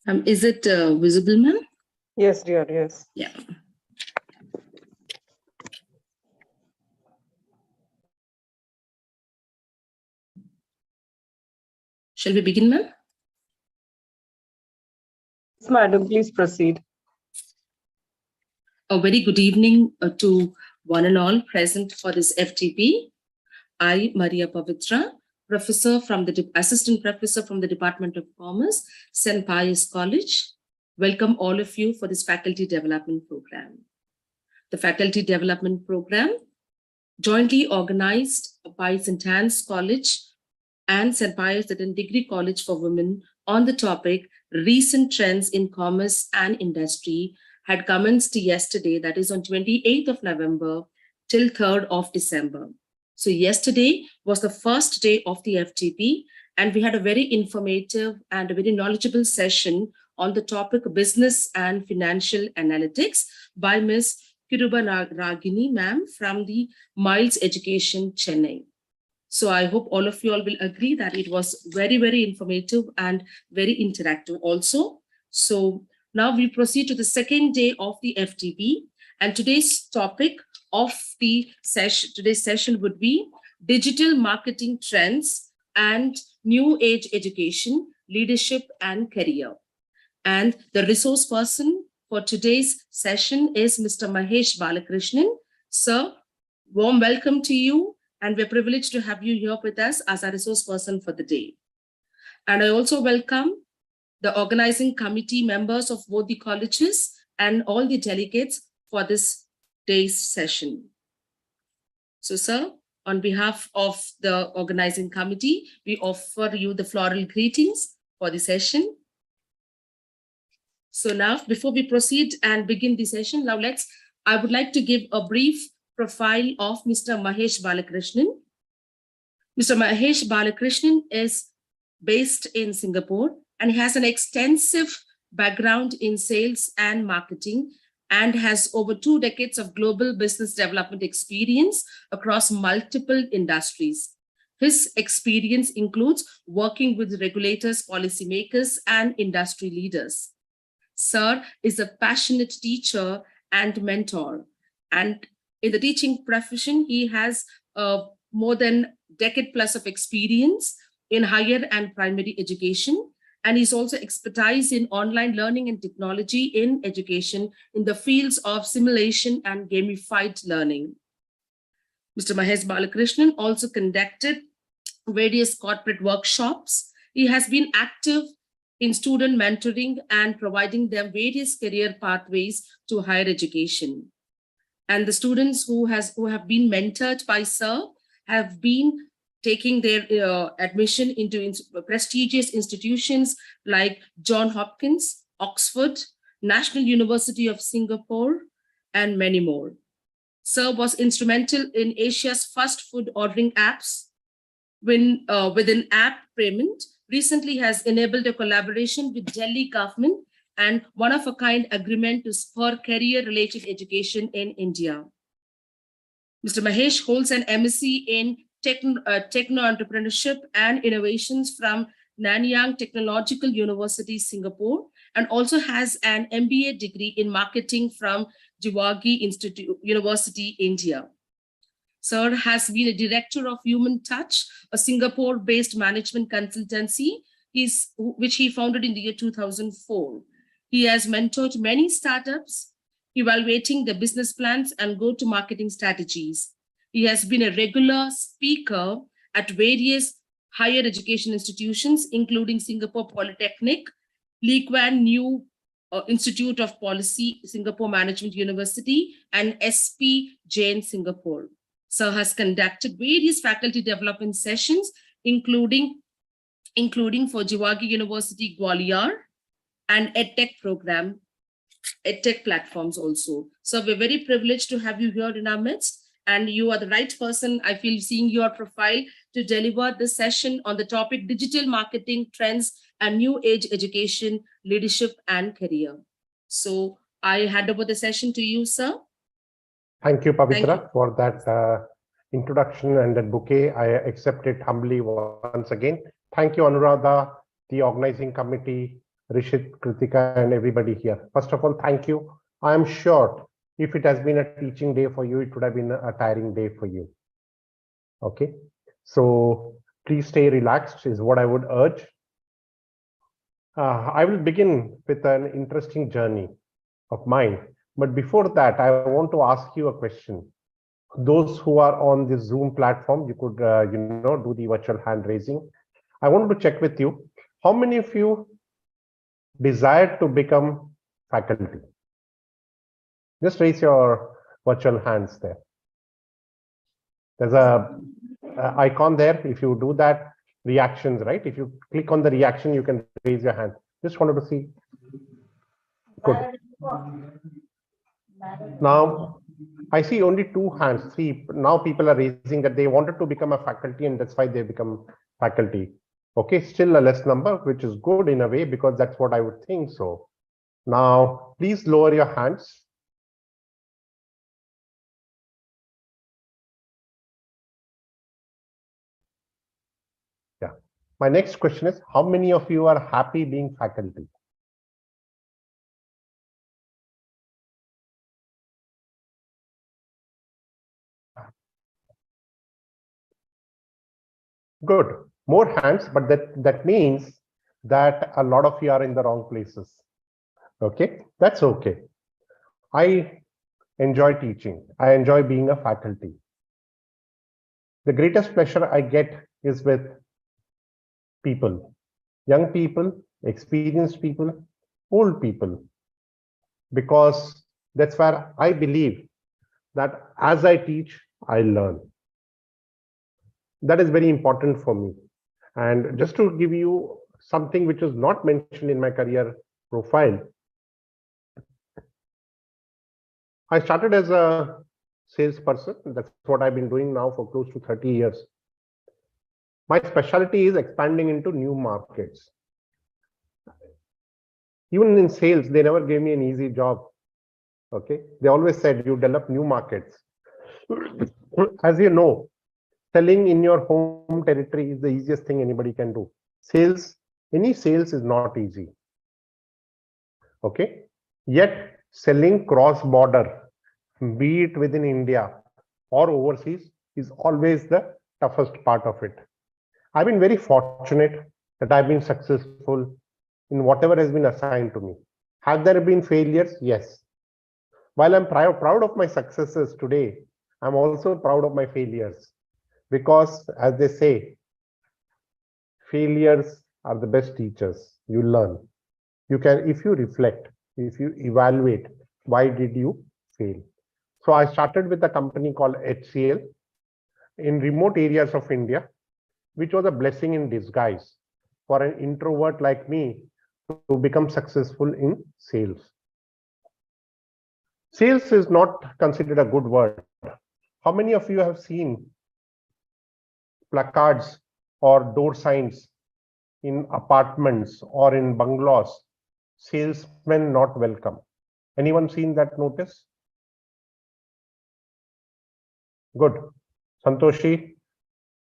Is it visible, ma'am? Yes, dear, yes. Yeah. Shall we begin, ma'am? Yes, madam, please proceed. A very good evening to one and all present for this FTP. I, Maria Pavitra, Assistant Professor from the Department of Commerce, St. Pius College, welcome all of you for this Faculty Development Program. The Faculty Development Program, jointly organized by St.Ann's College and St. Pius Degree College for Women on the topic Recent Trends in Commerce and Industry, had commenced yesterday, that is on 28th of November till 3rd of December. So yesterday was the first day of the FTP, and we had a very informative and a very knowledgeable session on the topic Business and Financial Analytics by Ms. Kiruba Ragini, ma'am, from the Miles Education, Chennai. So I hope all of you all will agree that it was very, very informative and very interactive also. So now we proceed to the second day of the FTP, and today's topic of the session, today's session would be digital marketing trends and new age education, leadership and career. And the resource person for today's session is Mr. Mahesh Balakrishnan. Sir, warm welcome to you. And we're privileged to have you here with us as a resource person for the day. And I also welcome the organizing committee members of both the colleges and all the delegates for this day's session. So, sir, on behalf of the organizing committee, we offer you the floral greetings for the session. So now, before we proceed and begin the session, I would like to give a brief profile of Mr. Mahesh Balakrishnan. Mr. Mahesh Balakrishnan is based in Singapore and has an extensive background in sales and marketing and has over 2 decades of global business development experience across multiple industries. His experience includes working with regulators, policymakers, and industry leaders. Sir is a passionate teacher and mentor, and in the teaching profession, he has more than decade plus of experience in higher and primary education, and he's also expertise in online learning and technology in education in the fields of simulation and gamified learning. Mr. Mahesh Balakrishnan also conducted various corporate workshops. He has been active in student mentoring and providing them various career pathways to higher education. And the students who have been mentored by Sir have been taking their admission into prestigious institutions like Johns Hopkins, Oxford, National University of Singapore, and many more. Sir was instrumental in Asia's first food ordering apps with an app payment. Recently has enabled a collaboration with Delhi government and one-of-a-kind agreement to spur career-related education in India. Mr. Mahesh holds an MSc in Techno-Entrepreneurship and Innovations from Nanyang Technological University, Singapore, and also has an MBA degree in Marketing from Jawagi University, India. Sir has been a director of Human Touch, a Singapore-based management consultancy, which he founded in the year 2004. He has mentored many startups, evaluating their business plans and go-to-marketing strategies. He has been a regular speaker at various higher education institutions, including Singapore Polytechnic, Lee Kuan Yew Institute of Policy, Singapore Management University, and SP Jain, Singapore. Sir has conducted various faculty development sessions, including for Jawagi University, Gwalior, and EdTech program, EdTech platforms also. So we're very privileged to have you here in our midst, and you are the right person, I feel, seeing your profile, to deliver this session on the topic digital marketing trends and new age education, leadership and career. So I hand over the session to you, sir. Thank you, Pavitra, for that introduction and that bouquet. I accept it humbly once again. Thank you, Anuradha, the organizing committee, Rishit, Kritika, and everybody here. First of all, thank you. I am sure if it has been a teaching day for you, it would have been a tiring day for you. Okay, so please stay relaxed is what I would urge. I will begin with an interesting journey of mine. But before that, I want to ask you a question. Those who are on the Zoom platform, you could, do the virtual hand raising. I wanted to check with you. How many of you desire to become faculty? Just raise your virtual hands there. There's a icon there. If you do that, reactions, right? If you click on the reaction, you can raise your hand. Just wanted to see. Good. Now, I see only 2 hands. 3 now people are raising that they wanted to become a faculty and that's why they become faculty. Okay, still a less number, which is good in a way because that's what I would think. So now please lower your hands. Yeah. My next question is, how many of you are happy being faculty? Good. More hands, but that means that a lot of you are in the wrong places. Okay, that's okay. I enjoy teaching. I enjoy being a faculty. The greatest pleasure I get is with people, young people, experienced people, old people, because that's where I believe that as I teach, I learn. That is very important for me. And just to give you something which was not mentioned in my career profile, I started as a salesperson. That's what I've been doing now for close to 30 years. My specialty is expanding into new markets. Even in sales, they never gave me an easy job. Okay, they always said you develop new markets. As you know, selling in your home territory is the easiest thing anybody can do. Any sales is not easy. Okay, yet selling cross border, be it within India or overseas, is always the toughest part of it. I've been very fortunate that I've been successful in whatever has been assigned to me. Have there been failures? Yes. While I'm proud of my successes today, I'm also proud of my failures because, as they say, failures are the best teachers. You learn. You can, if you reflect, if you evaluate, why did you fail? So I started with a company called HCL in remote areas of India, which was a blessing in disguise for an introvert like me to become successful in sales. Sales is not considered a good word. How many of you have seen placards or door signs in apartments or in bungalows? Salesmen not welcome. Anyone seen that notice? Good. Santoshi,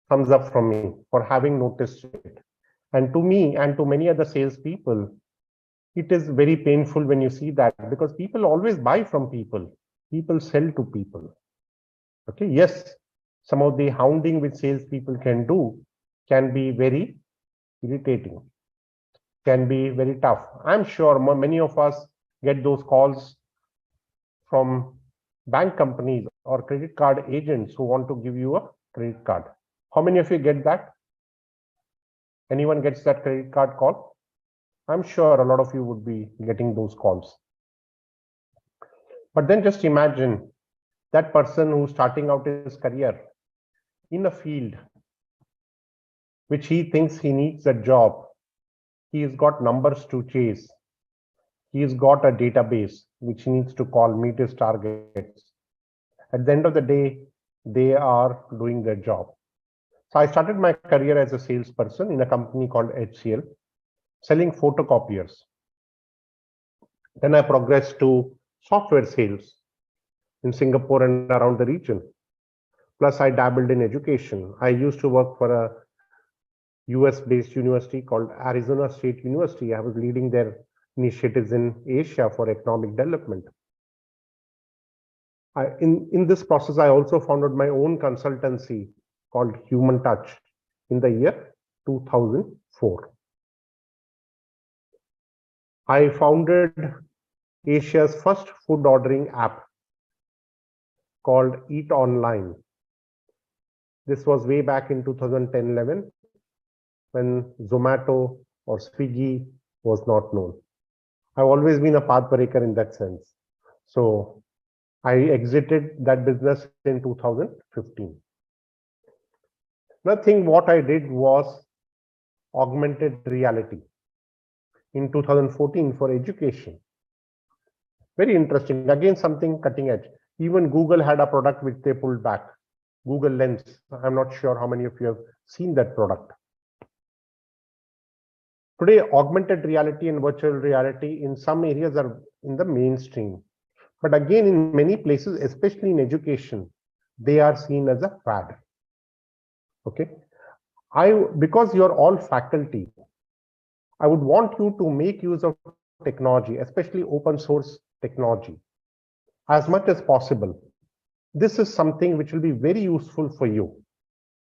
thumbs up from me for having noticed it. And to me and to many other salespeople, it is very painful when you see that because people always buy from people. People sell to people. Okay, yes, some of the hounding which salespeople can do can be very irritating, can be very tough. I'm sure many of us get those calls from bank companies or credit card agents who want to give you a credit card. How many of you get that? Anyone gets that credit card call? I'm sure a lot of you would be getting those calls. But then just imagine that person who's starting out his career in a field which he thinks he needs a job. He's got numbers to chase. He's got a database which he needs to call, meet his targets. At the end of the day, they are doing their job. So I started my career as a salesperson in a company called HCL, selling photocopiers. Then I progressed to software sales in Singapore and around the region. Plus, I dabbled in education. I used to work for a US-based university called Arizona State University. I was leading their initiatives in Asia for economic development. In this process, I also founded my own consultancy called Human Touch in the year 2004. I founded Asia's first food ordering app called Eat Online. This was way back in 2010-11 when Zomato or Swiggy was not known. I've always been a path breaker in that sense. So I exited that business in 2015. Another thing what I did was augmented reality in 2014 for education. Very interesting. Again, something cutting edge. Even Google had a product which they pulled back. Google Lens. I'm not sure how many of you have seen that product. Today, augmented reality and virtual reality in some areas are in the mainstream. But again, in many places, especially in education, they are seen as a fad. Okay. Because you're all faculty, I would want you to make use of technology, especially open source technology, as much as possible. This is something which will be very useful for you.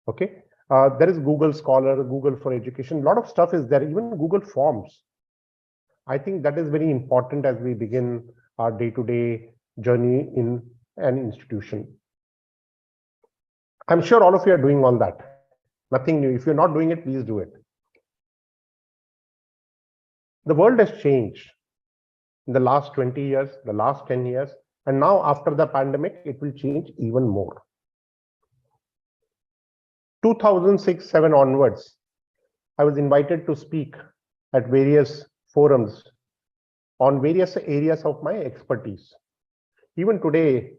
Okay. There is Google Scholar, Google for Education, a lot of stuff is there, even Google Forms. I think that is very important as we begin our day-to-day journey in an institution. I'm sure all of you are doing all that. Nothing new. If you're not doing it, please do it. The world has changed in the last 20 years, the last 10 years, and now after the pandemic, it will change even more. 2006-07 onwards, I was invited to speak at various forums on various areas of my expertise. Even today,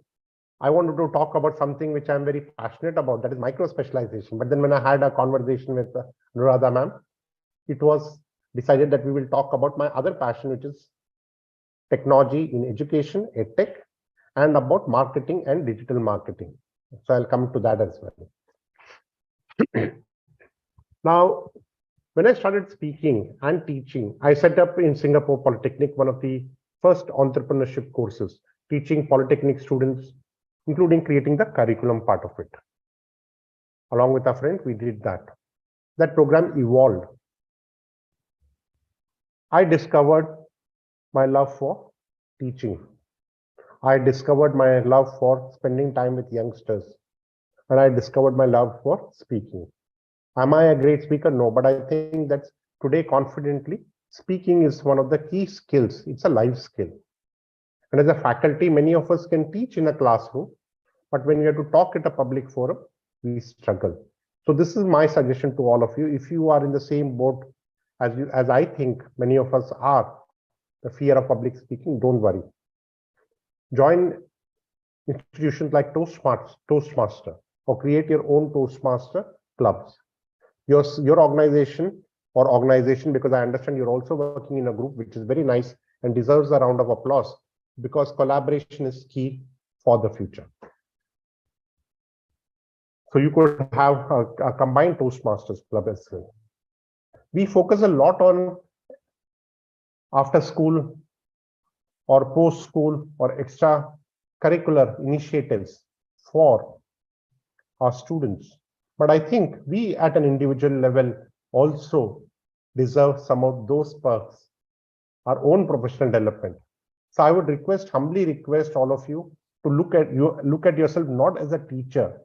I wanted to talk about something which I'm very passionate about, that is micro-specialization. But then when I had a conversation with Anuradha ma'am, it was decided that we will talk about my other passion, which is technology in education, EdTech, and about marketing and digital marketing. So I'll come to that as well. Now, when I started speaking and teaching, I set up in Singapore Polytechnic one of the first entrepreneurship courses, teaching Polytechnic students, including creating the curriculum part of it. Along with a friend, we did that. That program evolved. I discovered my love for teaching. I discovered my love for spending time with youngsters. And I discovered my love for speaking. Am I a great speaker? No, but I think that today, confidently, speaking is one of the key skills. It's a life skill. And as a faculty, many of us can teach in a classroom, but when we have to talk at a public forum, we struggle. So this is my suggestion to all of you. If you are in the same boat as I think many of us are, the fear of public speaking, don't worry. Join institutions like Toastmaster, or create your own Toastmaster clubs. Your organization, because I understand you're also working in a group which is very nice and deserves a round of applause, because collaboration is key for the future. So you could have a combined Toastmasters club as well. We focus a lot on after school or post school or extra curricular initiatives for our students. But I think we at an individual level also deserve some of those perks, our own professional development. So I would humbly request all of you to look at yourself not as a teacher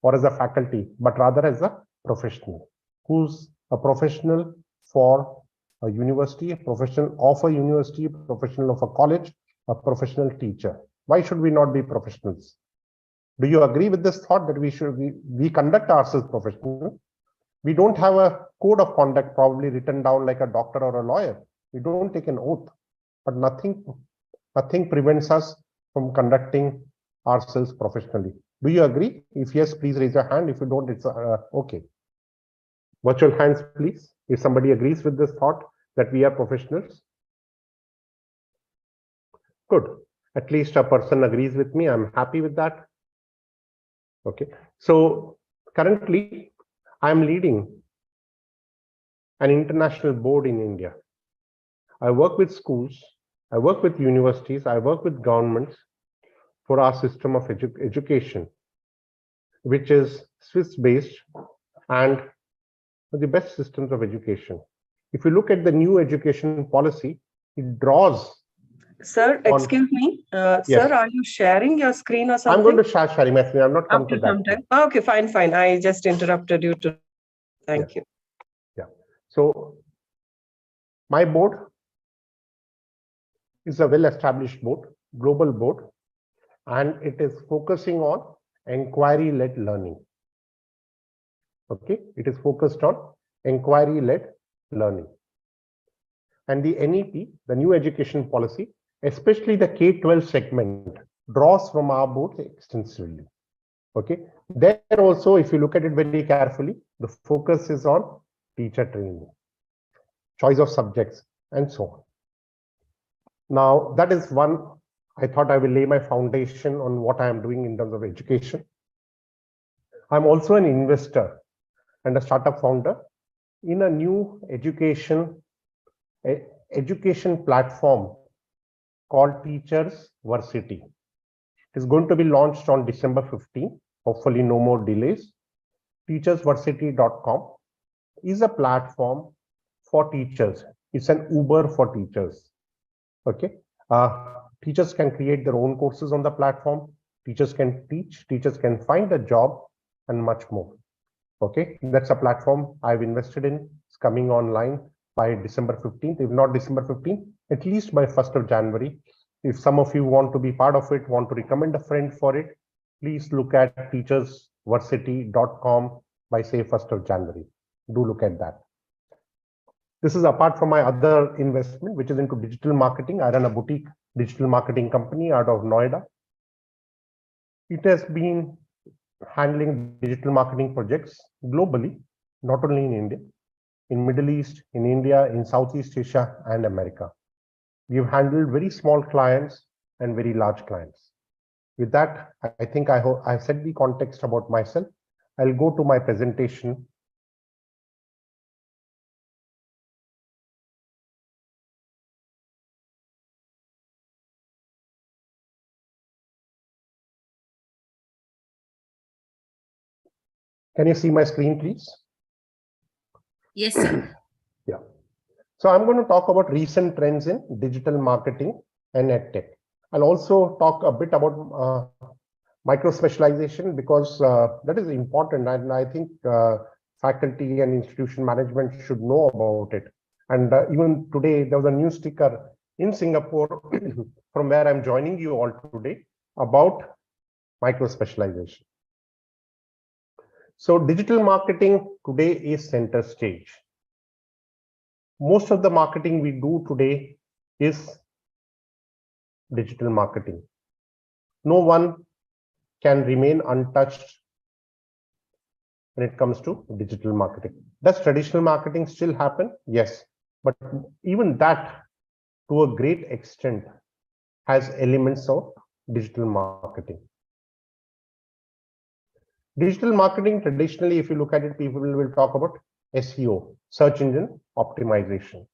or as a faculty, but rather as a professional, who's a professional for a university, a professional of a university, a professional of a college, a professional teacher. Why should we not be professionals? Do you agree with this thought that we conduct ourselves professionally? We don't have a code of conduct probably written down like a doctor or a lawyer. We don't take an oath, but nothing prevents us from conducting ourselves professionally. Do you agree? If yes, please raise your hand. If you don't, it's okay. Virtual hands, please. If somebody agrees with this thought that we are professionals. Good. At least a person agrees with me. I'm happy with that. Okay. So currently, I'm leading an international board in India. I work with schools, I work with universities, I work with governments for our system of education, which is Swiss-based and the best systems of education. If you look at the new education policy, it draws. Sir, excuse me. Yes. Sir, are you sharing your screen or something? I'm going to share sharing my screen. I've not come After to that. some time. Okay, fine. I just interrupted you to. Thank you. Yeah. So my board is a well-established board, global board, and it is focusing on inquiry-led learning. Okay, it is focused on inquiry-led learning. And the NEP, the new education policy, especially the K-12 segment, draws from our board extensively. Okay, there also, if you look at it very carefully, the focus is on teacher training, choice of subjects, and so on. Now, that is one, I thought I will lay my foundation on what I am doing in terms of education. I'm also an investor and a startup founder in a new education platform called Teachers Varsity. It is going to be launched on December 15. Hopefully no more delays. Teachersvarsity.com is a platform for teachers. It's an Uber for teachers. Okay. Teachers can create their own courses on the platform. Teachers can teach, teachers can find a job, and much more. Okay, that's a platform I've invested in. It's coming online by December 15th. If not December 15th, at least by 1st of January. If some of you want to be part of it, want to recommend a friend for it, please look at teachersvarsity.com by say 1st of January. Do look at that. This is apart from my other investment, which is into digital marketing. I run a boutique digital marketing company out of Noida. It has been handling digital marketing projects globally, not only in India, in Middle East, in India, in Southeast Asia, and America. We've handled very small clients and very large clients. With that, I think I've set the context about myself. I'll go to my presentation. Can you see my screen, please? Yes, sir. Yeah. So I'm going to talk about recent trends in digital marketing and EdTech. I'll also talk a bit about micro specialization because that is important, and I think faculty and institution management should know about it. And even today, there was a new sticker in Singapore from where I'm joining you all today about micro specialization. So digital marketing today is center stage. Most of the marketing we do today is digital marketing. No one can remain untouched when it comes to digital marketing. Does traditional marketing still happen? Yes, but even that, to a great extent, has elements of digital marketing. Digital marketing, traditionally, if you look at it, people will talk about SEO, search engine optimization.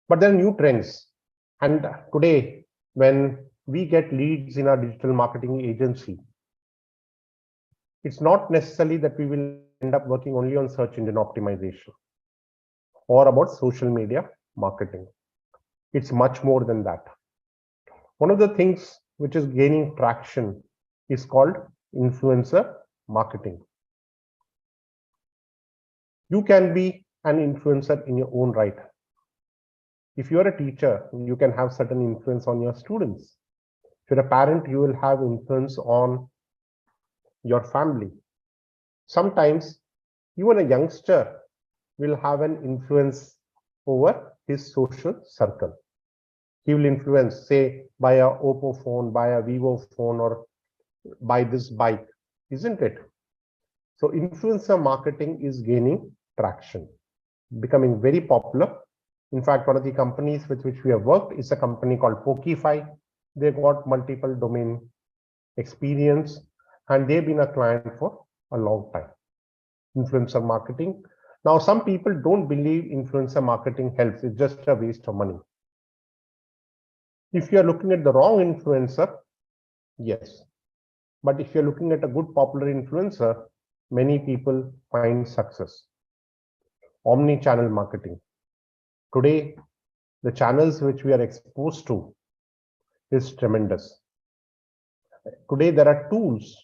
But there are new trends. And today, when we get leads in our digital marketing agency, it's not necessarily that we will end up working only on search engine optimization or about social media marketing. It's much more than that. One of the things which is gaining traction is called influencer marketing. You can be an influencer in your own right. If you're a teacher, you can have certain influence on your students. If you're a parent, you will have influence on your family. Sometimes even a youngster will have an influence over his social circle. He will influence, say, buy a Oppo phone, buy a Vivo phone, or buy this bike, isn't it? So influencer marketing is gaining traction, becoming very popular. In fact, one of the companies with which we have worked is a company called Pokify. They've got multiple domain experience, and they've been a client for a long time. Influencer marketing, Now, some people don't believe influencer marketing helps. It's just a waste of money. If you're looking at the wrong influencer, yes. But if you're looking at a good popular influencer, many people find success. Omni-channel marketing. Today, the channels which we are exposed to is tremendous. Today, there are tools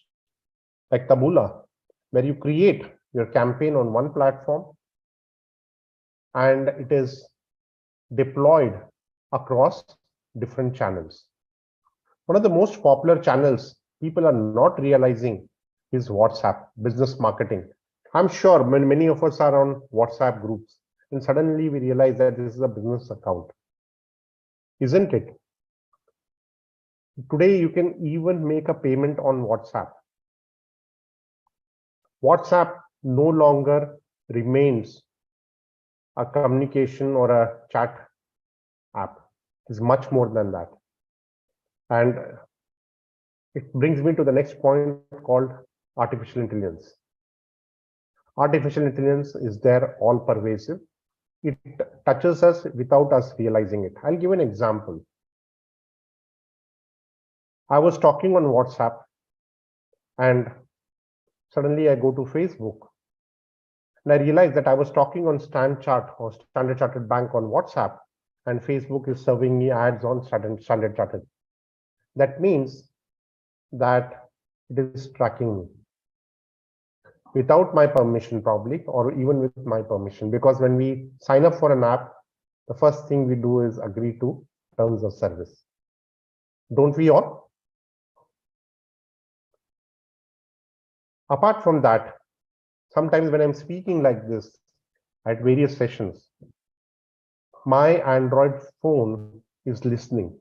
like Taboola, where you create your campaign on one platform and it is deployed across different channels. One of the most popular channels people are not realizing is WhatsApp, business marketing. I'm sure many of us are on WhatsApp groups, and suddenly we realize that this is a business account. Isn't it? Today, you can even make a payment on WhatsApp. WhatsApp no longer remains a communication or a chat app. It's much more than that. And it brings me to the next point called artificial intelligence. Artificial intelligence is there, all pervasive. It touches us without us realizing it. I'll give an example. I was talking on WhatsApp and suddenly I go to Facebook and I realized that I was talking on Standard Chartered Bank on WhatsApp, and Facebook is serving me ads on Standard Chartered. That means that it is tracking me without my permission, probably, or even with my permission, because when we sign up for an app, the first thing we do is agree to terms of service. Don't we all? Apart from that, sometimes when I'm speaking like this at various sessions, my Android phone is listening.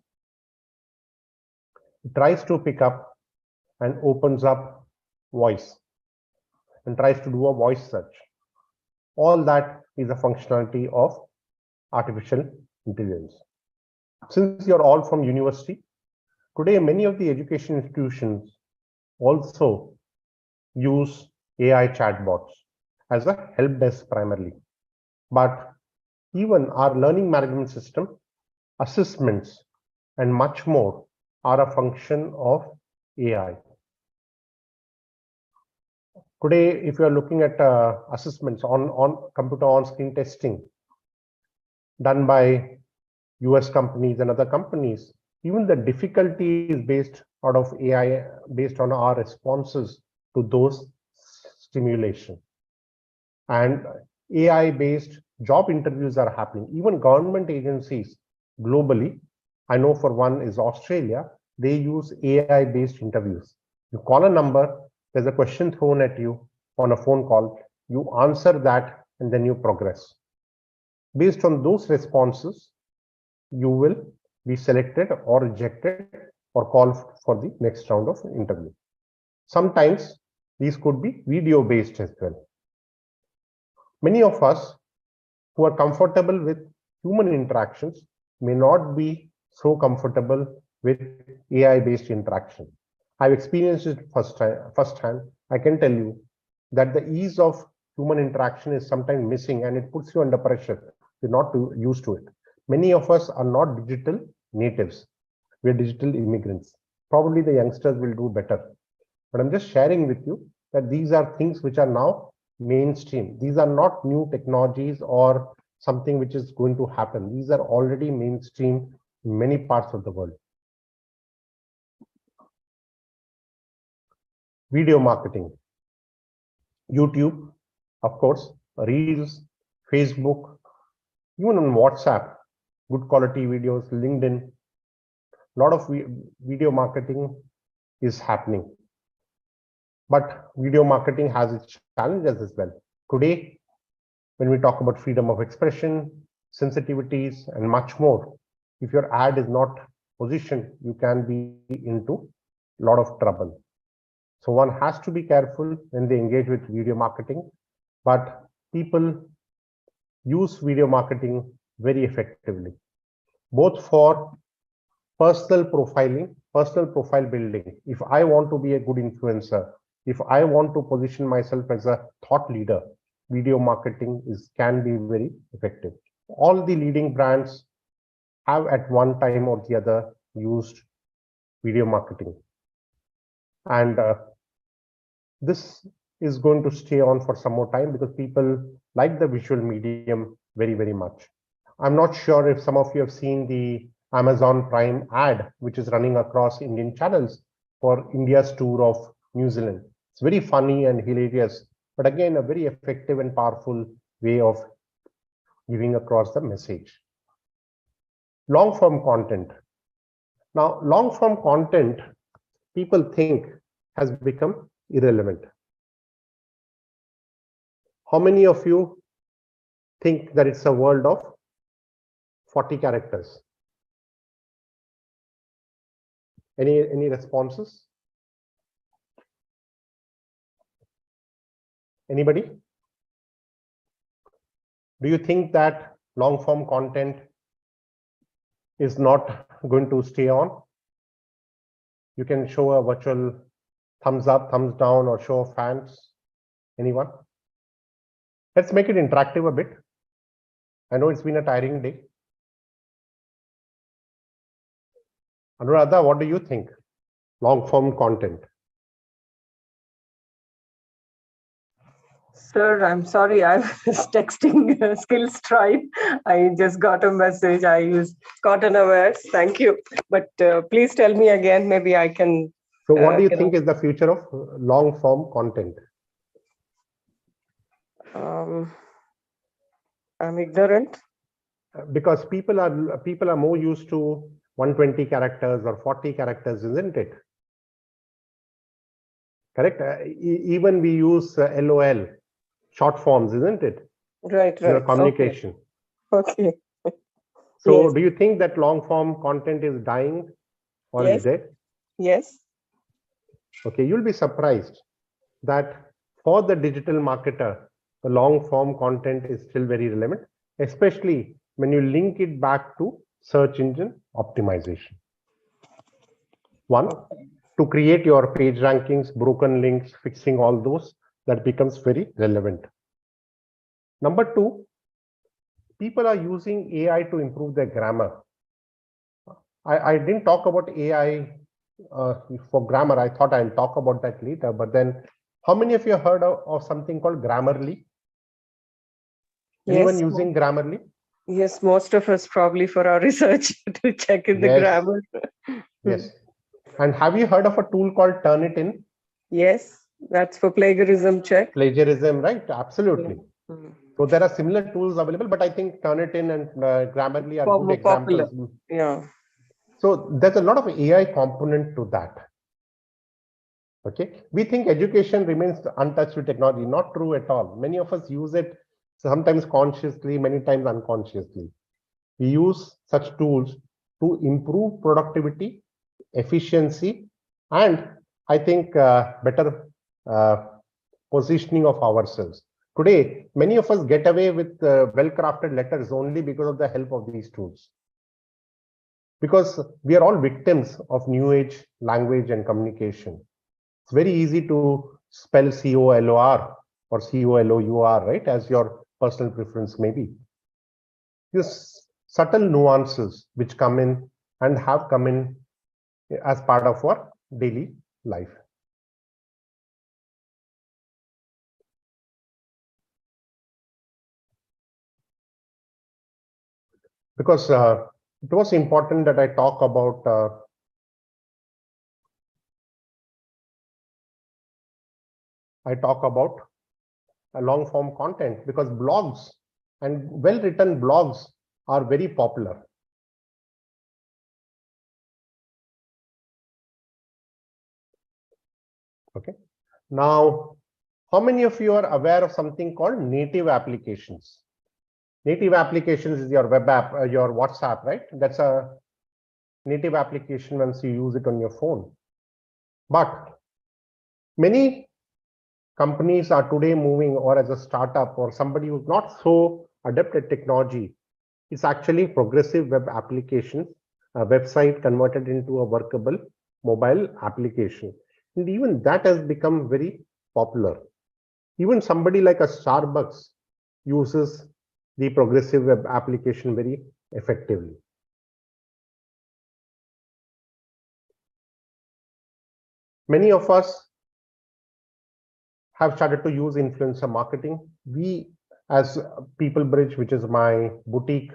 It tries to pick up and opens up voice and tries to do a voice search. All that is a functionality of artificial intelligence. Since you're all from university, today many of the education institutions also use AI chatbots as a help desk primarily. But even our learning management system, assessments, and much more are a function of AI. Today, if you are looking at assessments on computer on-screen testing done by US companies and other companies, even the difficulty is based out of AI, based on our responses to those stimulation. And AI-based job interviews are happening. Even government agencies globally, I know for one is Australia, they use AI-based interviews. You call a number, there's a question thrown at you on a phone call, you answer that, and then you progress. Based on those responses, you will be selected or rejected or called for the next round of interview. Sometimes these could be video-based as well. Many of us who are comfortable with human interactions may not be so comfortable with AI-based interaction. I've experienced it firsthand. I can tell you that the ease of human interaction is sometimes missing and it puts you under pressure. You're not used to it. Many of us are not digital natives. We're digital immigrants. Probably the youngsters will do better. But I'm just sharing with you that these are things which are now mainstream. These are not new technologies or something which is going to happen. These are already mainstream in many parts of the world. Video marketing. YouTube, of course, Reels, Facebook, even on WhatsApp, good quality videos, LinkedIn, a lot of video marketing is happening. But video marketing has its challenges as well. Today, when we talk about freedom of expression, sensitivities, and much more, if your ad is not positioned, you can be into a lot of trouble. So one has to be careful when they engage with video marketing, but people use video marketing very effectively, both for personal profiling, personal profile building. If I want to be a good influencer, if I want to position myself as a thought leader, video marketing can be very effective. All the leading brands have at one time or the other used video marketing. And this is going to stay on for some more time because people like the visual medium very, very much. I'm not sure if some of you have seen the Amazon Prime ad, which is running across Indian channels for India's tour of New Zealand. It's very funny and hilarious, but again, a very effective and powerful way of giving across the message. Long form content. Now, long form content, people think has become irrelevant. How many of you think that it's a world of 40 characters? Any responses? Anybody? Do you think that long form content is not going to stay on? You can show a virtual thumbs up, thumbs down, or show of hands. Anyone? Let's make it interactive a bit. I know it's been a tiring day. Anuradha, what do you think? Long form content. Sir, I'm sorry, I was texting Skills Tribe. I just got a message. I got unawares. Thank you. But please tell me again, maybe I can. So what do you think is the future of long form content? I'm ignorant. Because people are more used to 120 characters or 40 characters, isn't it? Correct. Even we use LOL, short forms, isn't it? Right. Your communication. Okay. So Yes. do you think that long form content is dying or Yes. is dead? Yes. Okay, you'll be surprised that for the digital marketer, the long form content is still very relevant, especially when you link it back to search engine optimization. One, to create your page rankings, broken links, fixing all those, that becomes very relevant. Number two, people are using AI to improve their grammar. I didn't talk about AI for grammar. I thought I'll talk about that later, but then how many of you heard of something called Grammarly? Anyone using Grammarly? Yes, most of us probably for our research to check in the grammar. Yes. And have you heard of a tool called Turnitin? Yes, that's for plagiarism check. Plagiarism, right? Absolutely. So there are similar tools available, but I think Turnitin and Grammarly are good examples. Popular. Yeah. So there's a lot of AI component to that. Okay. We think education remains untouched with technology. Not true at all. Many of us use it sometimes consciously, many times unconsciously. We use such tools to improve productivity, efficiency, and I think better positioning of ourselves. Today, many of us get away with well-crafted letters only because of the help of these tools. Because we are all victims of new age language and communication. It's very easy to spell COLOR or COLOUR, right, as your personal preference may be. These subtle nuances which come in and have come in as part of our daily life. Because it was important that I talk about a long form content, because blogs and well-written blogs are very popular. Okay. Now, how many of you are aware of something called native applications? Native applications is your web app, your WhatsApp, right? That's a native application once you use it on your phone. But many companies are today moving, or as a startup or somebody who's not so adept at technology, it's actually progressive web application, a website converted into a workable mobile application. And even that has become very popular. Even somebody like a Starbucks uses the progressive web application very effectively. Many of us have started to use influencer marketing. We, as People Bridge, which is my boutique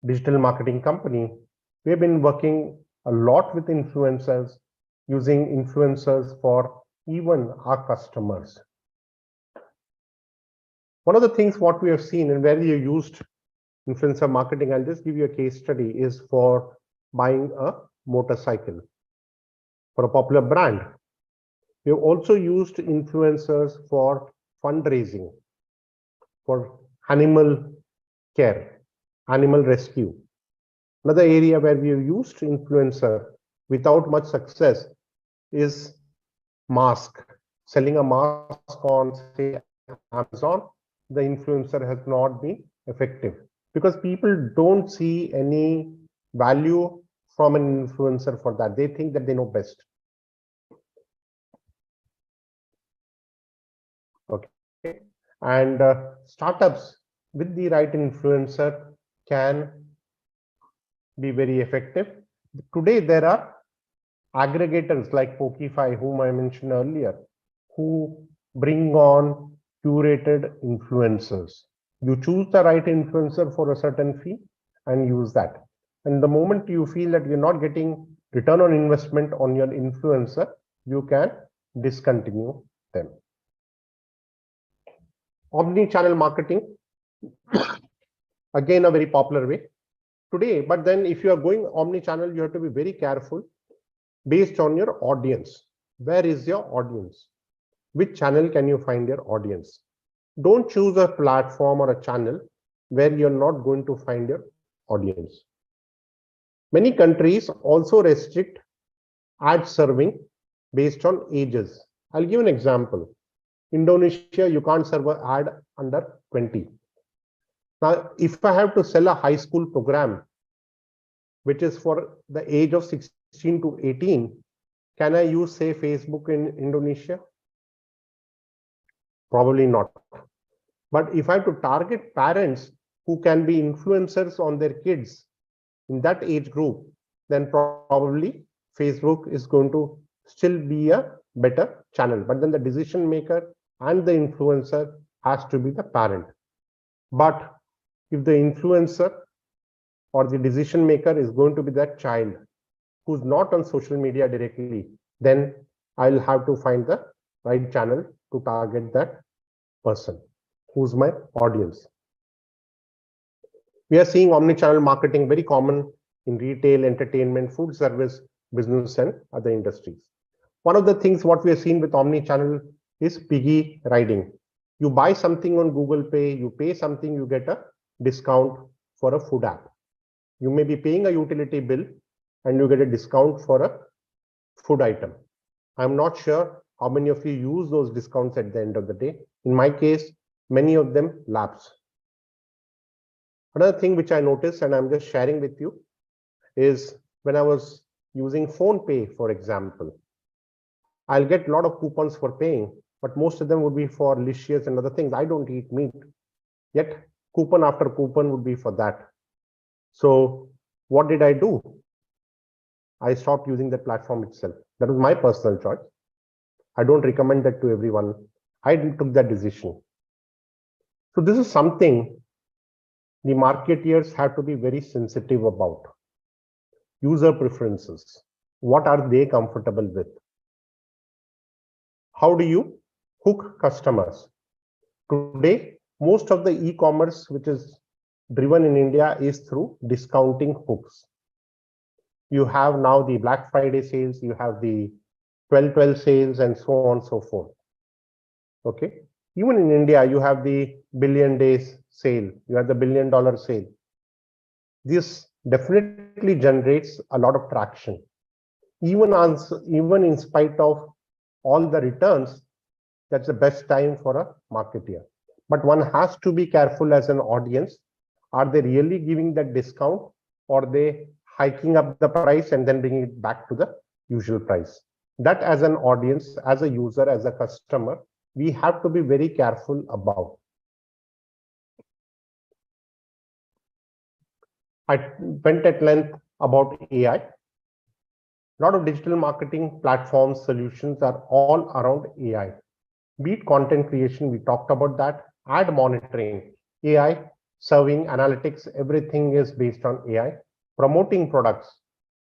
digital marketing company, we have been working a lot with influencers, using influencers for even our customers. One of the things what we have seen and where we have used influencer marketing, I'll just give you a case study, is for buying a motorcycle for a popular brand. We have also used influencers for fundraising, for animal care, animal rescue. Another area where we have used influencer without much success is mask. Selling a mask on, say, Amazon, the influencer has not been effective because people don't see any value from an influencer for that. They think that they know best. Okay, and startups with the right influencer can be very effective. Today, there are aggregators like Pokify, whom I mentioned earlier, who bring on curated influencers. You choose the right influencer for a certain fee and use that. And the moment you feel that you're not getting return on investment on your influencer, you can discontinue them. Omni-channel marketing, again, a very popular way today. But then if you are going omni-channel, you have to be very careful based on your audience. Where is your audience? Which channel can you find your audience? Don't choose a platform or a channel where you're not going to find your audience. Many countries also restrict ad serving based on ages. I'll give an example. Indonesia, you can't serve an ad under 20. Now, if I have to sell a high school program, which is for the age of 16 to 18, can I use, say, Facebook in Indonesia? Probably not. But if I have to target parents who can be influencers on their kids in that age group, then probably Facebook is going to still be a better channel. But then the decision maker and the influencer has to be the parent. But if the influencer or the decision maker is going to be that child who's not on social media directly, then I'll have to find the right channel to target that person who's my audience. We are seeing omni-channel marketing very common in retail, entertainment, food service, business, and other industries. One of the things what we are seeing with omni-channel is piggy riding. You buy something on Google Pay, you pay something, you get a discount for a food app. You may be paying a utility bill and you get a discount for a food item. I'm not sure how many of you use those discounts at the end of the day. In my case, many of them lapse. Another thing which I noticed, and I'm just sharing with you, is when I was using PhonePe, for example, I'll get a lot of coupons for paying, but most of them would be for licious and other things. I don't eat meat, yet coupon after coupon would be for that. So what did I do? I stopped using that platform itself. That was my personal choice. I don't recommend that to everyone. I took that decision. So this is something the marketeers have to be very sensitive about. User preferences. What are they comfortable with? How do you hook customers? Today, most of the e-commerce which is driven in India is through discounting hooks. You have now the Black Friday sales, you have the 12/12 sales, and so on and so forth. Okay. Even in India, you have the billion days sale, you have the $1 billion sale. This definitely generates a lot of traction. Even in spite of all the returns, that's the best time for a marketeer. But one has to be careful as an audience. Are they really giving that discount, or are they hiking up the price and then bringing it back to the usual price? That as an audience, as a user, as a customer, we have to be very careful about. I went at length about AI. A lot of digital marketing platforms, solutions are all around AI. Be it content creation, we talked about that, ad monitoring, AI, serving, analytics, everything is based on AI. Promoting products,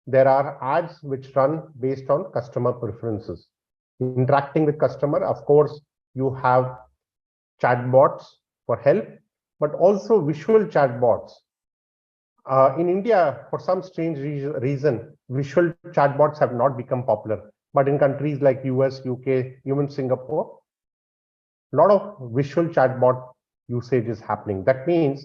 there are ads which run based on customer preferences. Interacting with customer, of course, you have chatbots for help, but also visual chatbots. In India, for some strange reason, visual chatbots have not become popular. But in countries like US, UK, even Singapore, a lot of visual chatbot usage is happening. That means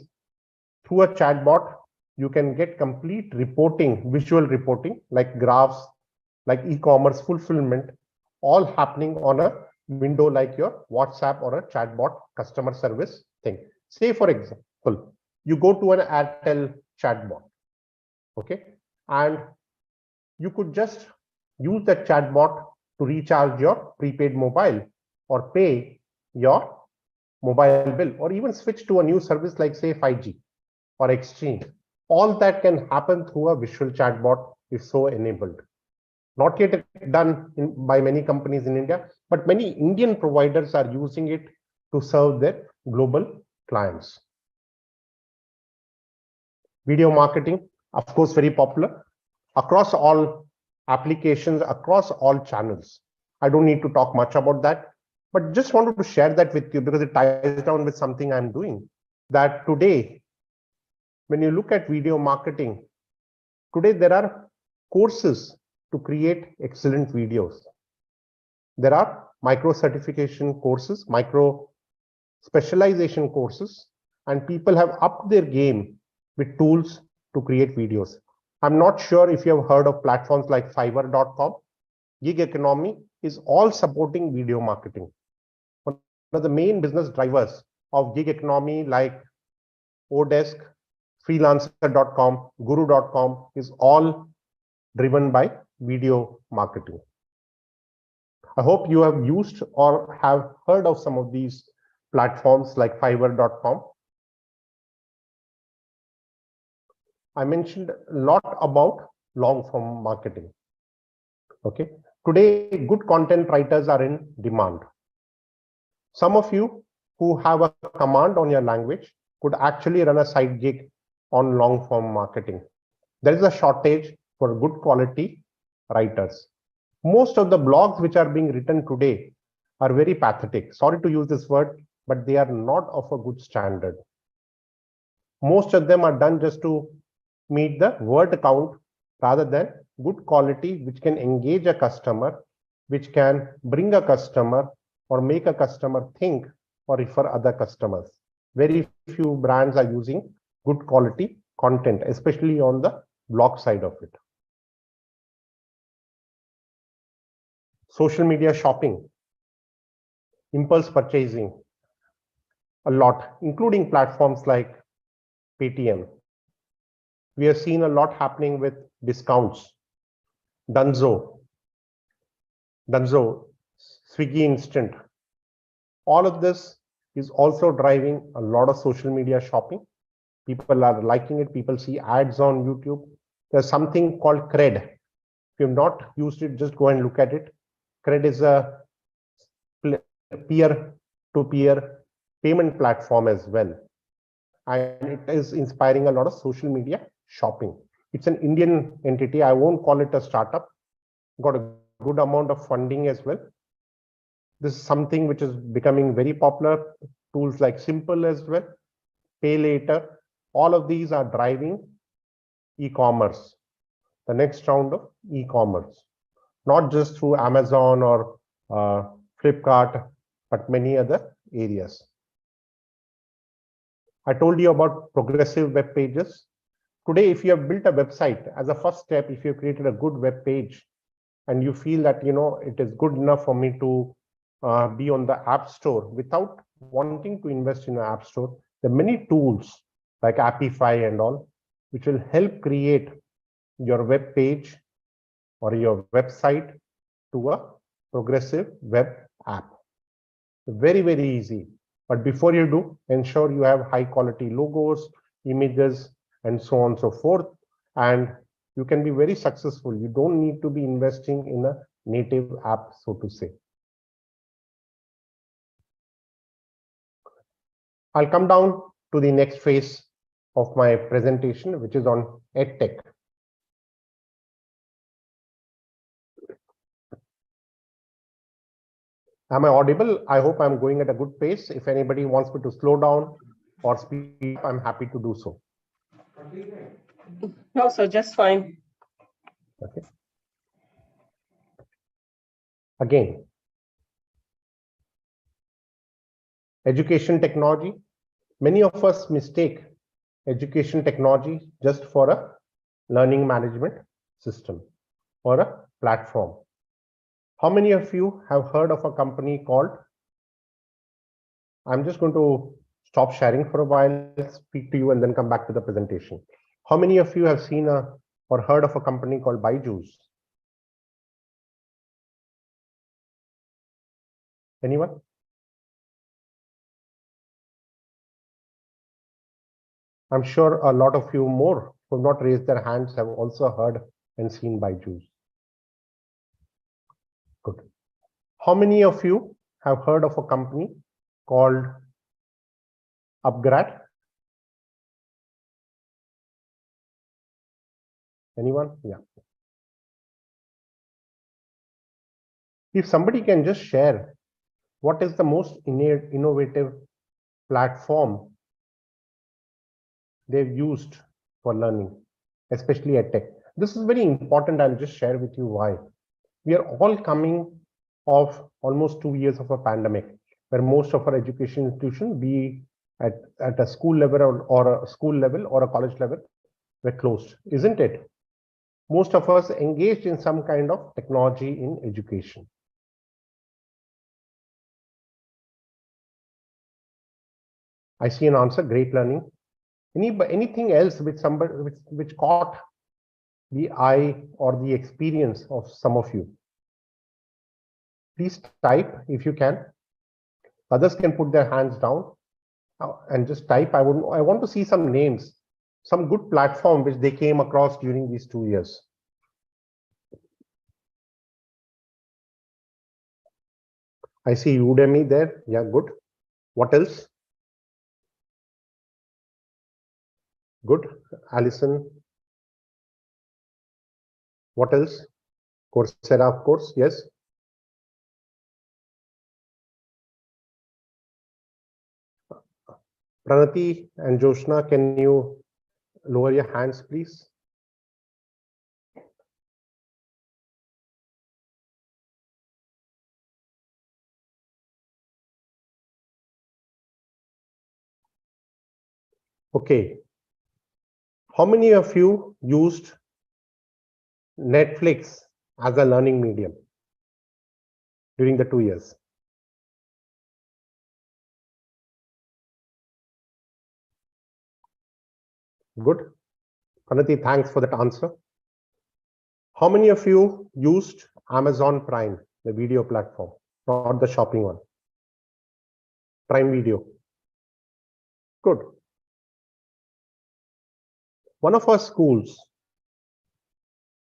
through a chatbot, you can get complete reporting, visual reporting, like graphs, like e-commerce fulfillment, all happening on a window like your WhatsApp or a chatbot customer service thing. Say, for example, you go to an Airtel chatbot, okay, and you could just use the chatbot to recharge your prepaid mobile or pay your mobile bill, or even switch to a new service like, say, 5G or Exchange. All that can happen through a visual chatbot if so enabled. Not yet done by many companies in India, but many Indian providers are using it to serve their global clients. Video marketing, of course, very popular across all applications, across all channels. I don't need to talk much about that, but just wanted to share that with you because it ties down with something I'm doing. That today, when you look at video marketing, today there are courses to create excellent videos. There are micro certification courses, micro specialization courses, and people have upped their game with tools to create videos. I'm not sure if you have heard of platforms like Fiverr.com. Gig economy is all supporting video marketing. One of the main business drivers of gig economy like Odesk, freelancer.com, guru.com is all driven by video marketing. I hope you have used or have heard of some of these platforms like Fiverr.com. I mentioned a lot about long form marketing. Okay, today good content writers are in demand. Some of you who have a command on your language could actually run a side gig on long form marketing. There is a shortage for good quality writers. Most of the blogs which are being written today are very pathetic. Sorry to use this word, but they are not of a good standard. Most of them are done just to meet the word count rather than good quality, which can engage a customer, which can bring a customer or make a customer think or refer other customers. Very few brands are using good quality content, especially on the blog side of it. Social media shopping, impulse purchasing, a lot, including platforms like Paytm. We have seen a lot happening with discounts. Dunzo, Swiggy Instant. All of this is also driving a lot of social media shopping. People are liking it. People see ads on YouTube. There's something called Cred. If you've not used it, just go and look at it. Cred is a peer-to-peer payment platform as well. And it is inspiring a lot of social media shopping. It's an Indian entity. I won't call it a startup. Got a good amount of funding as well. This is something which is becoming very popular. Tools like Simple as well, Pay Later, all of these are driving e-commerce, the next round of e-commerce, not just through Amazon or Flipkart, but many other areas. I told you about progressive web pages. Today, if you have built a website, as a first step, if you have created a good web page and you feel that, you know, it is good enough for me to be on the App Store without wanting to invest in an App Store, there are many tools like Appify and all, which will help create your web page or your website to a progressive web app. Very, very easy. But before you do, ensure you have high quality logos, images, and so on and so forth. And you can be very successful. You don't need to be investing in a native app, so to say. I'll come down to the next phase of my presentation, which is on EdTech. Am I audible? I hope I'm going at a good pace. If anybody wants me to slow down or speed up, I'm happy to do so. No, sir, just fine. Okay. Again, education technology. Many of us mistake education technology just for a learning management system or a platform. How many of you have heard of a company called, I'm just going to stop sharing for a while, speak to you and then come back to the presentation. How many of you have seen or heard of a company called Byju's? Anyone? I'm sure a lot of you more who have not raised their hands have also heard and seen Byju's. Good. How many of you have heard of a company called Upgrad? Anyone? Yeah. If somebody can just share what is the most innovative platform they've used for learning, especially at tech. This is very important. I'll just share with you why. We are all coming off almost 2 years of a pandemic, where most of our education institutions, be at a school level or a school level or a college level, were closed, isn't it? Most of us engaged in some kind of technology in education. I see an answer, great learning. Anything else which somebody which caught the eye or the experience of some of you? Please type if you can. Others can put their hands down and just type. I want to see some names, some good platform which they came across during these 2 years. I see Udemy there. Yeah, good. What else? Good. Alison. What else? Coursera, of course. Yes. Pranati and Joshna, can you lower your hands, please? Okay. How many of you used Netflix as a learning medium during the 2 years? Good. Pranati, thanks for that answer. How many of you used Amazon Prime, the video platform, not the shopping one? Prime Video. Good. One of our schools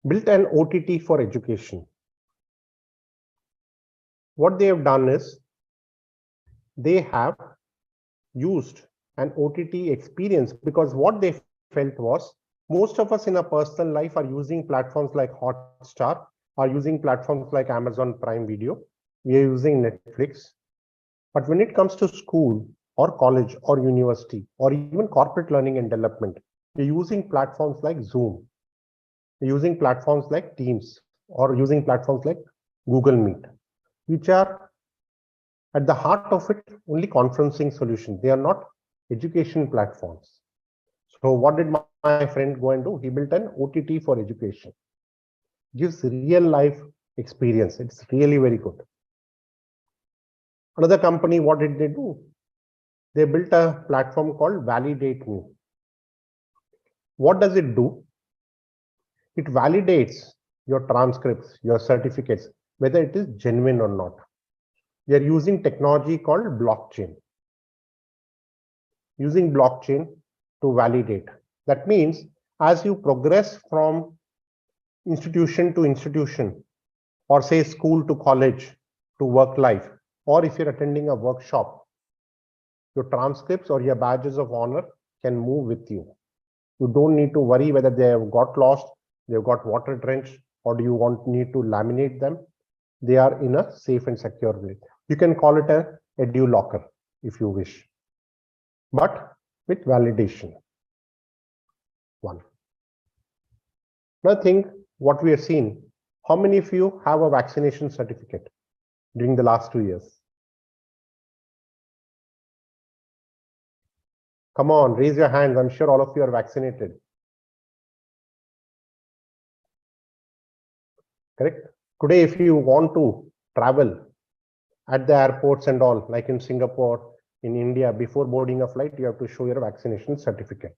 built an OTT for education. What they have done is they have used an OTT experience, because what they felt was most of us in our personal life are using platforms like Hotstar, are using platforms like Amazon Prime Video. We are using Netflix. But when it comes to school or college or university or even corporate learning and development, we're using platforms like Zoom, we're using platforms like Teams, or using platforms like Google Meet, which are at the heart of it only conferencing solutions. They are not education platforms. So what did my friend go and do? He built an OTT for education. Gives real life experience. It's really very good. Another company, what did they do? They built a platform called Validate Me. What does it do? It validates your transcripts, your certificates, whether it is genuine or not. we are using technology called blockchain. Using blockchain to validate. That means as you progress from institution to institution, or say school to college to work life, or if you're attending a workshop, your transcripts or your badges of honor can move with you. You don't need to worry whether they have got lost, they've got water drenched, or do you need to laminate them. They are in a safe and secure way. You can call it a edu locker if you wish, but with validation. One. Another thing, what we have seen, how many of you have a vaccination certificate during the last 2 years? Come on, raise your hands. I'm sure all of you are vaccinated. Correct? Today, if you want to travel at the airports and all, like in Singapore, in India, before boarding a flight, you have to show your vaccination certificate.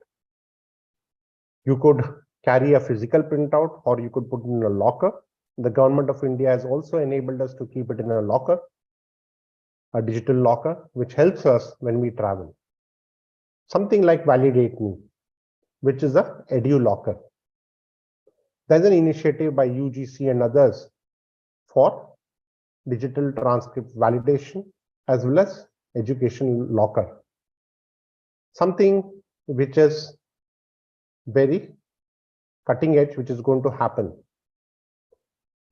You could carry a physical printout, or you could put it in a locker. The government of India has also enabled us to keep it in a locker, a digital locker, which helps us when we travel. Something like Validate Me, which is a edu locker. There's an initiative by UGC and others for digital transcript validation as well as education locker. Something which is very cutting edge, which is going to happen.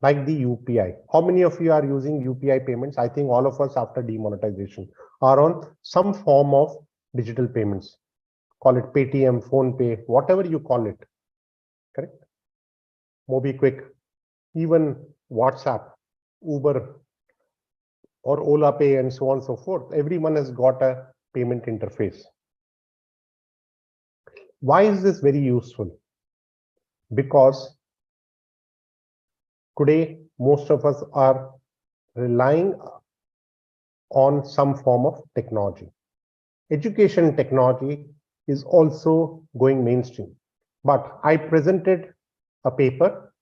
Like the UPI. How many of you are using UPI payments? I think all of us after demonetization are on some form of digital payments. Call it Paytm, PhonePe, whatever you call it. Correct? MobiQuick, even WhatsApp, Uber, or Ola Pay, and so on and so forth. Everyone has got a payment interface. Why is this very useful? Because today, most of us are relying on some form of technology. Education technology is also going mainstream. But I presented a paper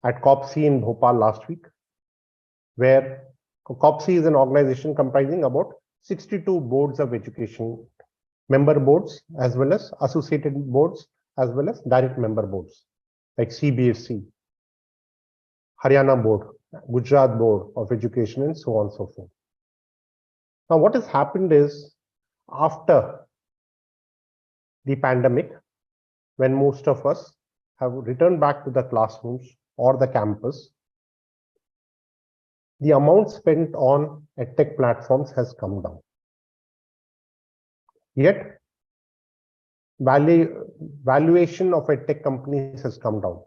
at COPC in Bhopal last week, where COPC is an organization comprising about 62 boards of education, member boards, as well as associated boards, as well as direct member boards, like CBSE, Haryana Board, Gujarat Board of Education, and so on and so forth. Now, what has happened is, after the pandemic, when most of us have returned back to the classrooms or the campus, the amount spent on edtech platforms has come down. Yet, valuation of edtech companies has come down.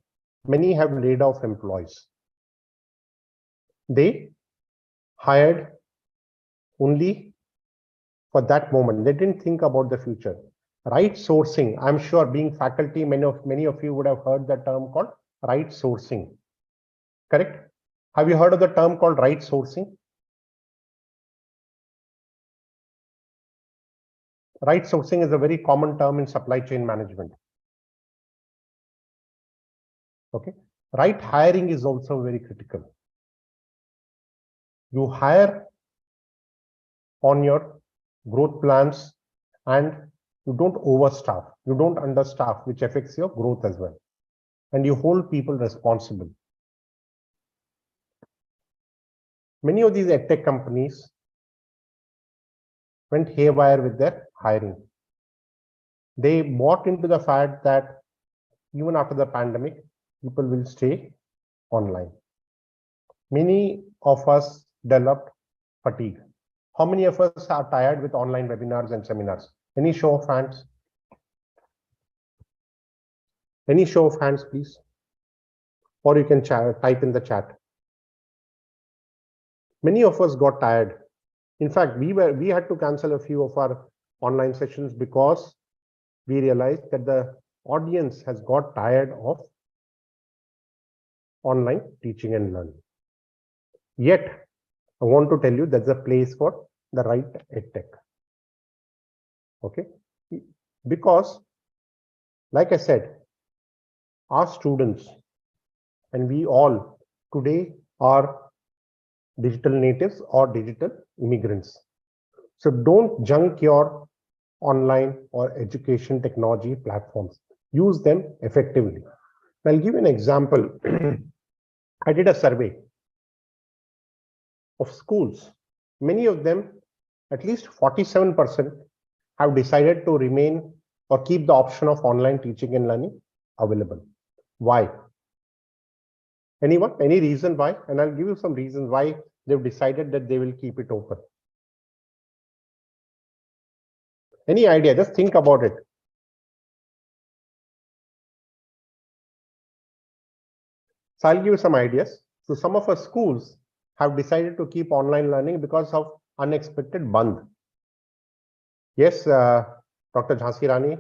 Many have laid off employees. They hired only for that moment. They didn't think about the future. Right sourcing, I'm sure being faculty, many of you would have heard the term called right sourcing. Correct? Have you heard of the term called right sourcing? Right sourcing is a very common term in supply chain management. Okay. Right hiring is also very critical. You hire on your growth plans and you don't overstaff, you don't understaff, which affects your growth as well. And you hold people responsible. Many of these edtech companies went haywire with their hiring. They bought into the fact that even after the pandemic, people will stay online. Many of us developed fatigue. How many of us are tired with online webinars and seminars? Any show of hands? Any show of hands, please? Or you can type in the chat. Many of us got tired. In fact, we had to cancel a few of our online sessions because we realized that the audience has got tired of online teaching and learning. Yet, I want to tell you there's a place for the right edtech. Okay? Because, like I said, our students and we all today are digital natives or digital immigrants. So don't junk your online or education technology platforms. Use them effectively. I'll give you an example. I did a survey of schools. Many of them, at least 47%, have decided to remain or keep the option of online teaching and learning available. Why? Anyone? Any reason why? And I'll give you some reasons why they've decided that they will keep it open. Any idea? Just think about it. So I'll give you some ideas. So some of our schools have decided to keep online learning because of unexpected band. Yes, Dr. Jhansi Rani,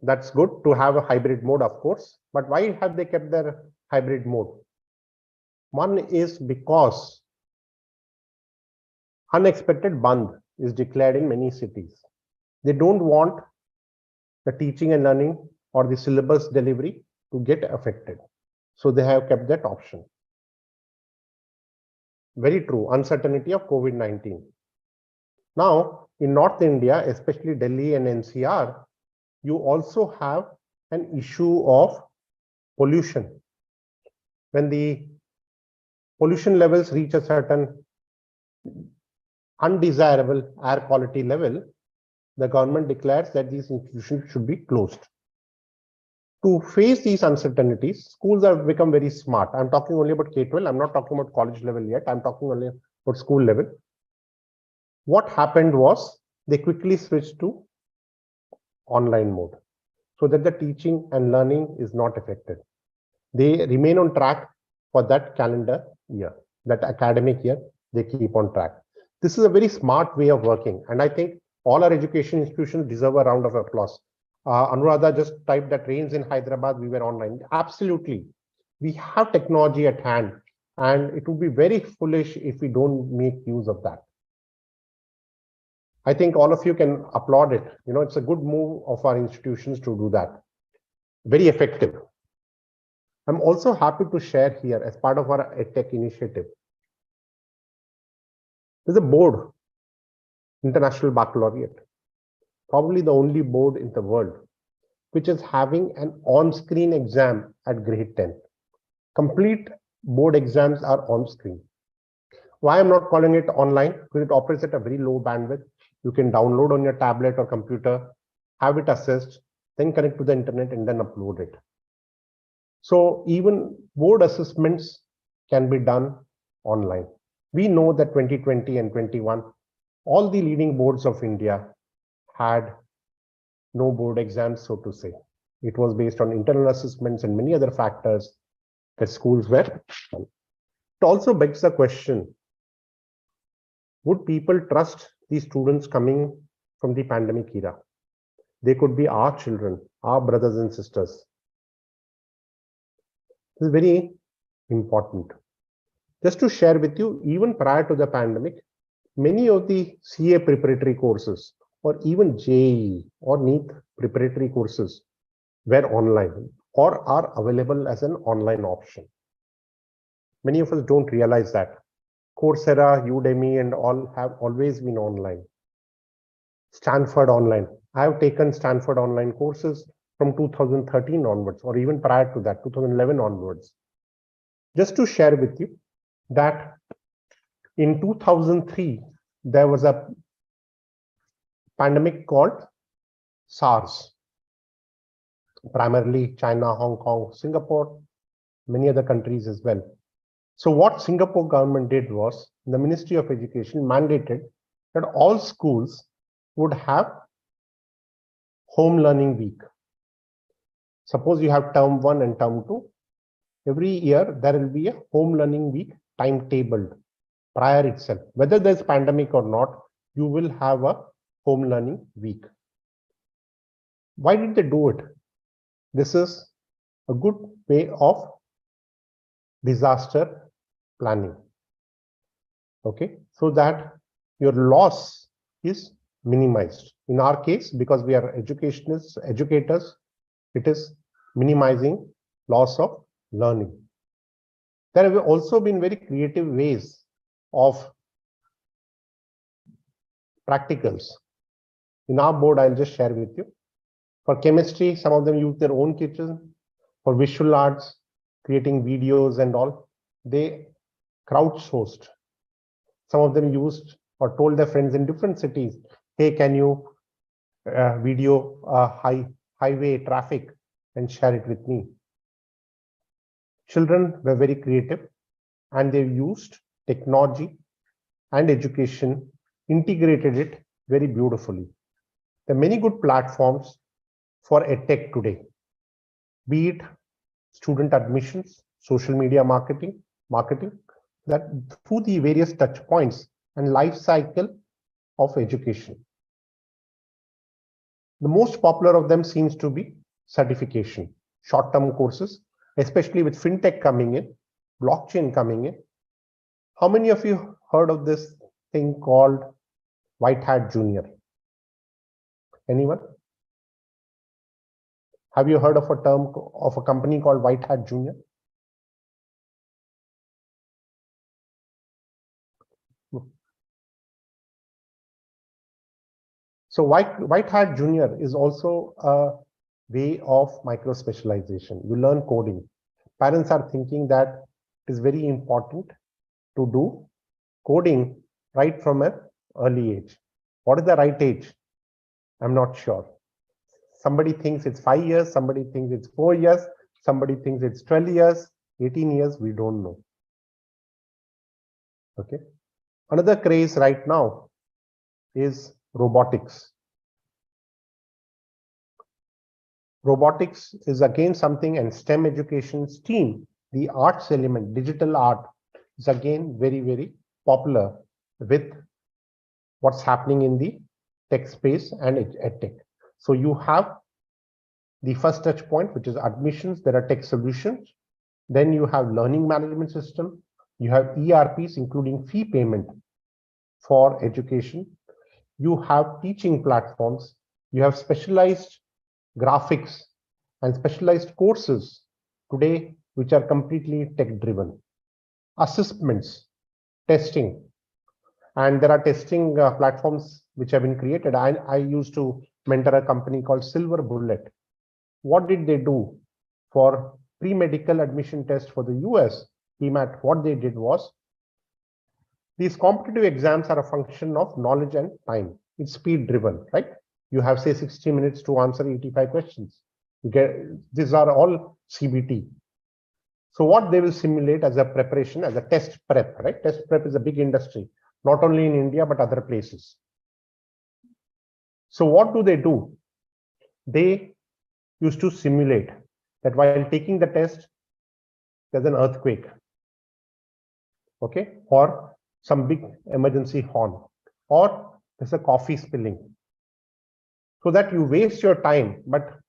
that's good to have a hybrid mode, of course. But why have they kept their hybrid mode? One is because unexpected band is declared in many cities. They don't want the teaching and learning or the syllabus delivery to get affected. So they have kept that option. Very true, uncertainty of COVID-19. Now, in North India, especially Delhi and NCR, you also have an issue of pollution. When the pollution levels reach a certain undesirable air quality level, the government declares that these institutions should be closed. To face these uncertainties, schools have become very smart. I'm talking only about K-12. I'm not talking about college level yet. I'm talking only about school level. What happened was they quickly switched to online mode so that the teaching and learning is not affected. They remain on track for that calendar year, that academic year, they keep on track. This is a very smart way of working. And I think all our education institutions deserve a round of applause. Anuradha just typed that rains in Hyderabad, we were online. Absolutely. We have technology at hand, and it would be very foolish if we don't make use of that. I think all of you can applaud it. You know, it's a good move of our institutions to do that. Very effective. I'm also happy to share here as part of our EdTech initiative. There's a board, International Baccalaureate, probably the only board in the world, which is having an on-screen exam at grade 10. Complete board exams are on-screen. Why I'm not calling it online? Because it operates at a very low bandwidth. You can download on your tablet or computer, have it assessed, then connect to the internet and then upload it. So even board assessments can be done online. We know that 2020 and 21, all the leading boards of India had no board exams, so to say. It was based on internal assessments and many other factors that schools were done. It also begs the question, would people trust these students coming from the pandemic era? They could be our children, our brothers and sisters. This is very important. Just to share with you, even prior to the pandemic, many of the CA preparatory courses or even JEE or NEET preparatory courses were online or are available as an online option. Many of us don't realize that. Coursera, Udemy, and all have always been online. Stanford online. I have taken Stanford online courses from 2013 onwards, or even prior to that, 2011 onwards. Just to share with you that in 2003, there was a pandemic called SARS. Primarily China, Hong Kong, Singapore, many other countries as well. So what Singapore government did was the Ministry of Education mandated that all schools would have home learning week. Suppose you have term 1 and term 2. Every year there will be a home learning week timetabled prior itself. Whether there's pandemic or not, you will have a home learning week. Why did they do it? This is a good way of disaster planning. Okay, so that your loss is minimized. In our case, because we are educationists, educators, it is minimizing loss of learning. There have also been very creative ways of practicals. In our board, I'll just share with you. For chemistry, some of them use their own kitchen. For visual arts, creating videos and all, they crowdsourced. Some of them used or told their friends in different cities, hey, can you video highway traffic and share it with me? Children were very creative and they used technology and education, integrated it very beautifully. There are many good platforms for EdTech today, be it student admissions, social media marketing, that through the various touch points and life cycle of education. The most popular of them seems to be certification, short-term courses, especially with fintech coming in, blockchain coming in. How many of you heard of this thing called White Hat Junior? Anyone? Have you heard of a term of a company called White Hat Junior? So White Hat Junior is also a way of micro specialization. You learn coding. Parents are thinking that it is very important to do coding right from an early age. What is the right age? I'm not sure. Somebody thinks it's 5 years, somebody thinks it's 4 years, somebody thinks it's 12 years, 18 years, we don't know. Okay. Another craze right now is robotics. Robotics is again something, and STEM education, STEAM, the arts element, digital art, is again very, very popular with what's happening in the tech space and EdTech. So you have the first touch point, which is admissions. There are tech solutions. Then you have learning management system. You have ERPs, including fee payment for education. You have teaching platforms. You have specialized graphics and specialized courses today, which are completely tech driven. Assessments, testing, and there are testing platforms which have been created. I used to mentor a company called Silver Bullet. What did they do for pre-medical admission test for the US PMAT? What they did was, these competitive exams are a function of knowledge and time. It's speed driven, right? You have say 60 minutes to answer 85 questions. You get, these are all CBT. So what they will simulate as a preparation, as a test prep, right? Test prep is a big industry, not only in India, but other places. So what do? They used to simulate that while taking the test, there's an earthquake, okay, or some big emergency horn, or there's a coffee spilling, so that you waste your time, but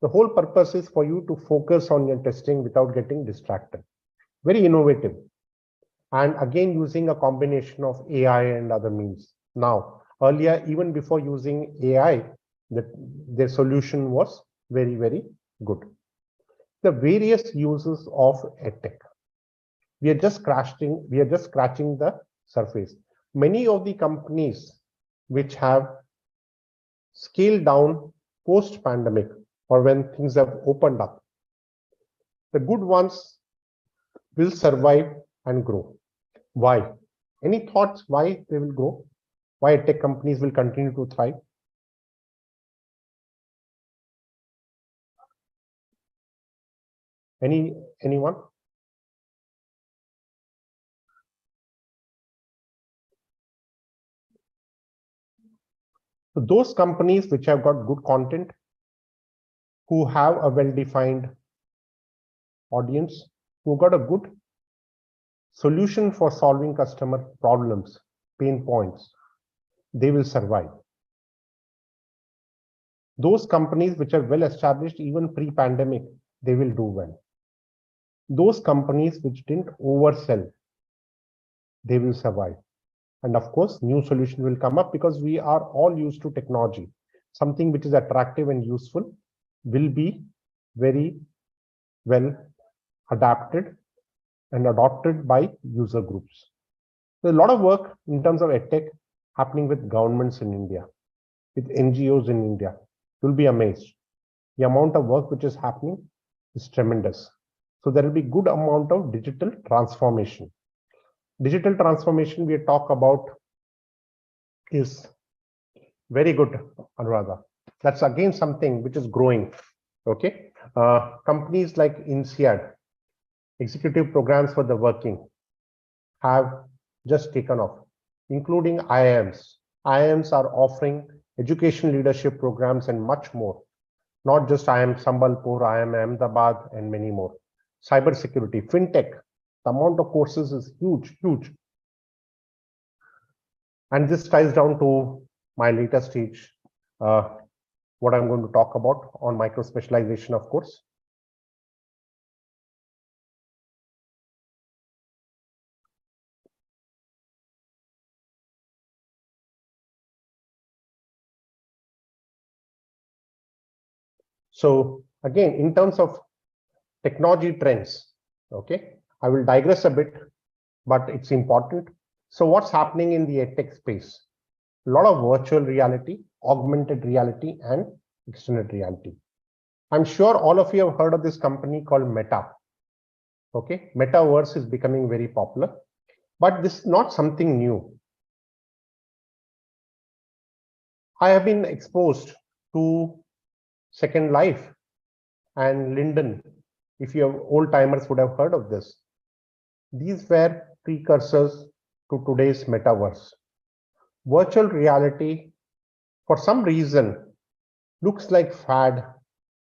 the whole purpose is for you to focus on your testing without getting distracted. Very innovative. And again, using a combination of AI and other means. Now, earlier, even before using AI, their solution was very, very good. The various uses of EdTech. We are just scratching the surface. Many of the companies which have scaled down post-pandemic, or when things have opened up, the good ones will survive and grow. Why? Any thoughts why they will grow? Why tech companies will continue to thrive? Anyone? So those companies which have got good content, who have a well-defined audience, who got a good solution for solving customer problems, pain points, they will survive. Those companies which are well established even pre-pandemic, they will do well. Those companies which didn't oversell, they will survive. And of course, new solution will come up, because we are all used to technology. Something which is attractive and useful will be very well adapted and adopted by user groups. There's a lot of work in terms of edtech happening with governments in India, with NGOs in India. You'll be amazed. The amount of work which is happening is tremendous. So there will be good amount of digital transformation. Digital transformation we talk about is very good, Anuradha. That's again something which is growing. Okay, companies like INSEAD, executive programs for the working, have just taken off, including IIMs. IIMs are offering education leadership programs and much more. Not just IIM Sambalpur, IIM Ahmedabad, and many more. Cybersecurity, fintech, the amount of courses is huge, huge. And this ties down to my later stage, what I'm going to talk about on micro specialization, of course. So again, in terms of technology trends, okay, I will digress a bit, but it's important. So what's happening in the edtech space? A lot of virtual reality, augmented reality, and extended reality. I'm sure all of you have heard of this company called Meta. Okay, Metaverse is becoming very popular, but this is not something new. I have been exposed to Second Life and Linden. If you have old timers would have heard of this. These were precursors to today's metaverse. Virtual reality, for some reason, looks like fad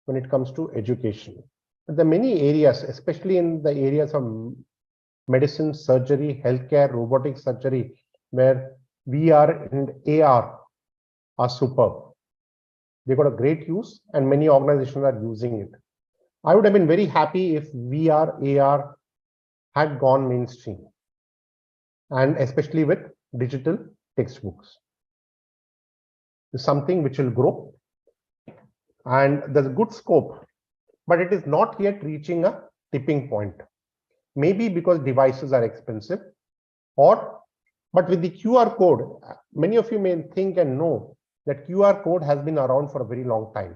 when it comes to education. But there are many areas, especially in the areas of medicine, surgery, healthcare, robotic surgery, where VR and AR are superb. They got a great use, and many organizations are using it. I would have been very happy if VR, AR had gone mainstream, and especially with digital textbooks. It's something which will grow, and there's a good scope, but it is not yet reaching a tipping point. Maybe because devices are expensive, but with the QR code, many of you may think and know that QR code has been around for a very long time,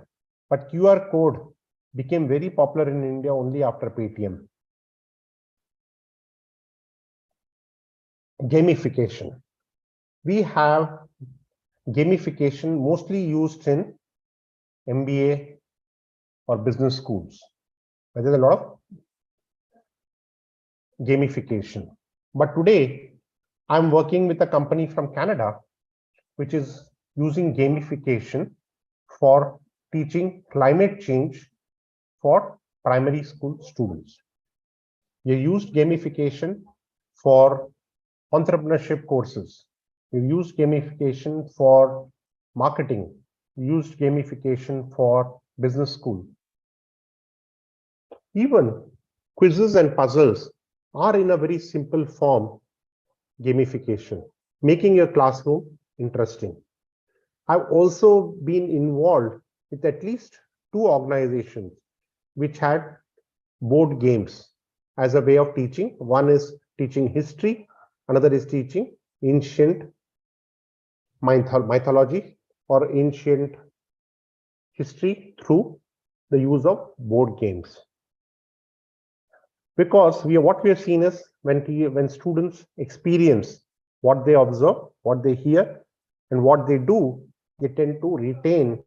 but QR code became very popular in India only after Paytm. Gamification. We have gamification mostly used in MBA or business schools, where there's a lot of gamification. But today, I'm working with a company from Canada, which is using gamification for teaching climate change for primary school students. You used gamification for entrepreneurship courses. You used gamification for marketing. You used gamification for business school. Even quizzes and puzzles are in a very simple form gamification, making your classroom interesting. I've also been involved with at least 2 organizations which had board games as a way of teaching. One is teaching history, another is teaching ancient mythology or ancient history through the use of board games. Because what we have seen is when students experience what they observe, what they hear, and what they do, they tend to retain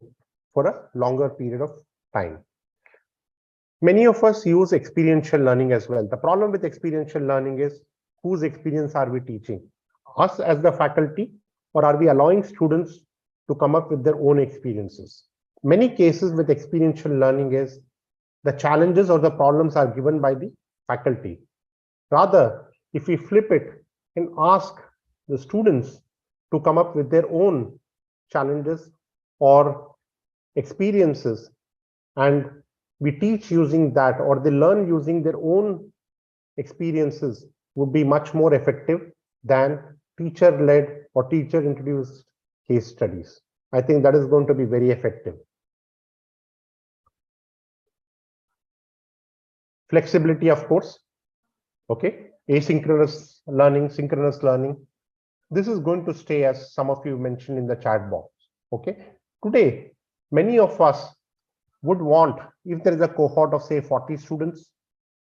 for a longer period of time. Many of us use experiential learning as well. The problem with experiential learning is whose experience are we teaching? Us as the faculty, or are we allowing students to come up with their own experiences? Many cases with experiential learning is the challenges or the problems are given by the faculty. Rather, if we flip it and ask the students to come up with their own challenges or experiences, and we teach using that, or they learn using their own experiences, would be much more effective than teacher-led or teacher-introduced case studies. I think that is going to be very effective. Flexibility, of course. Okay, asynchronous learning, synchronous learning. This is going to stay, as some of you mentioned in the chat box. Okay, today, many of us would want, if there is a cohort of say 40 students,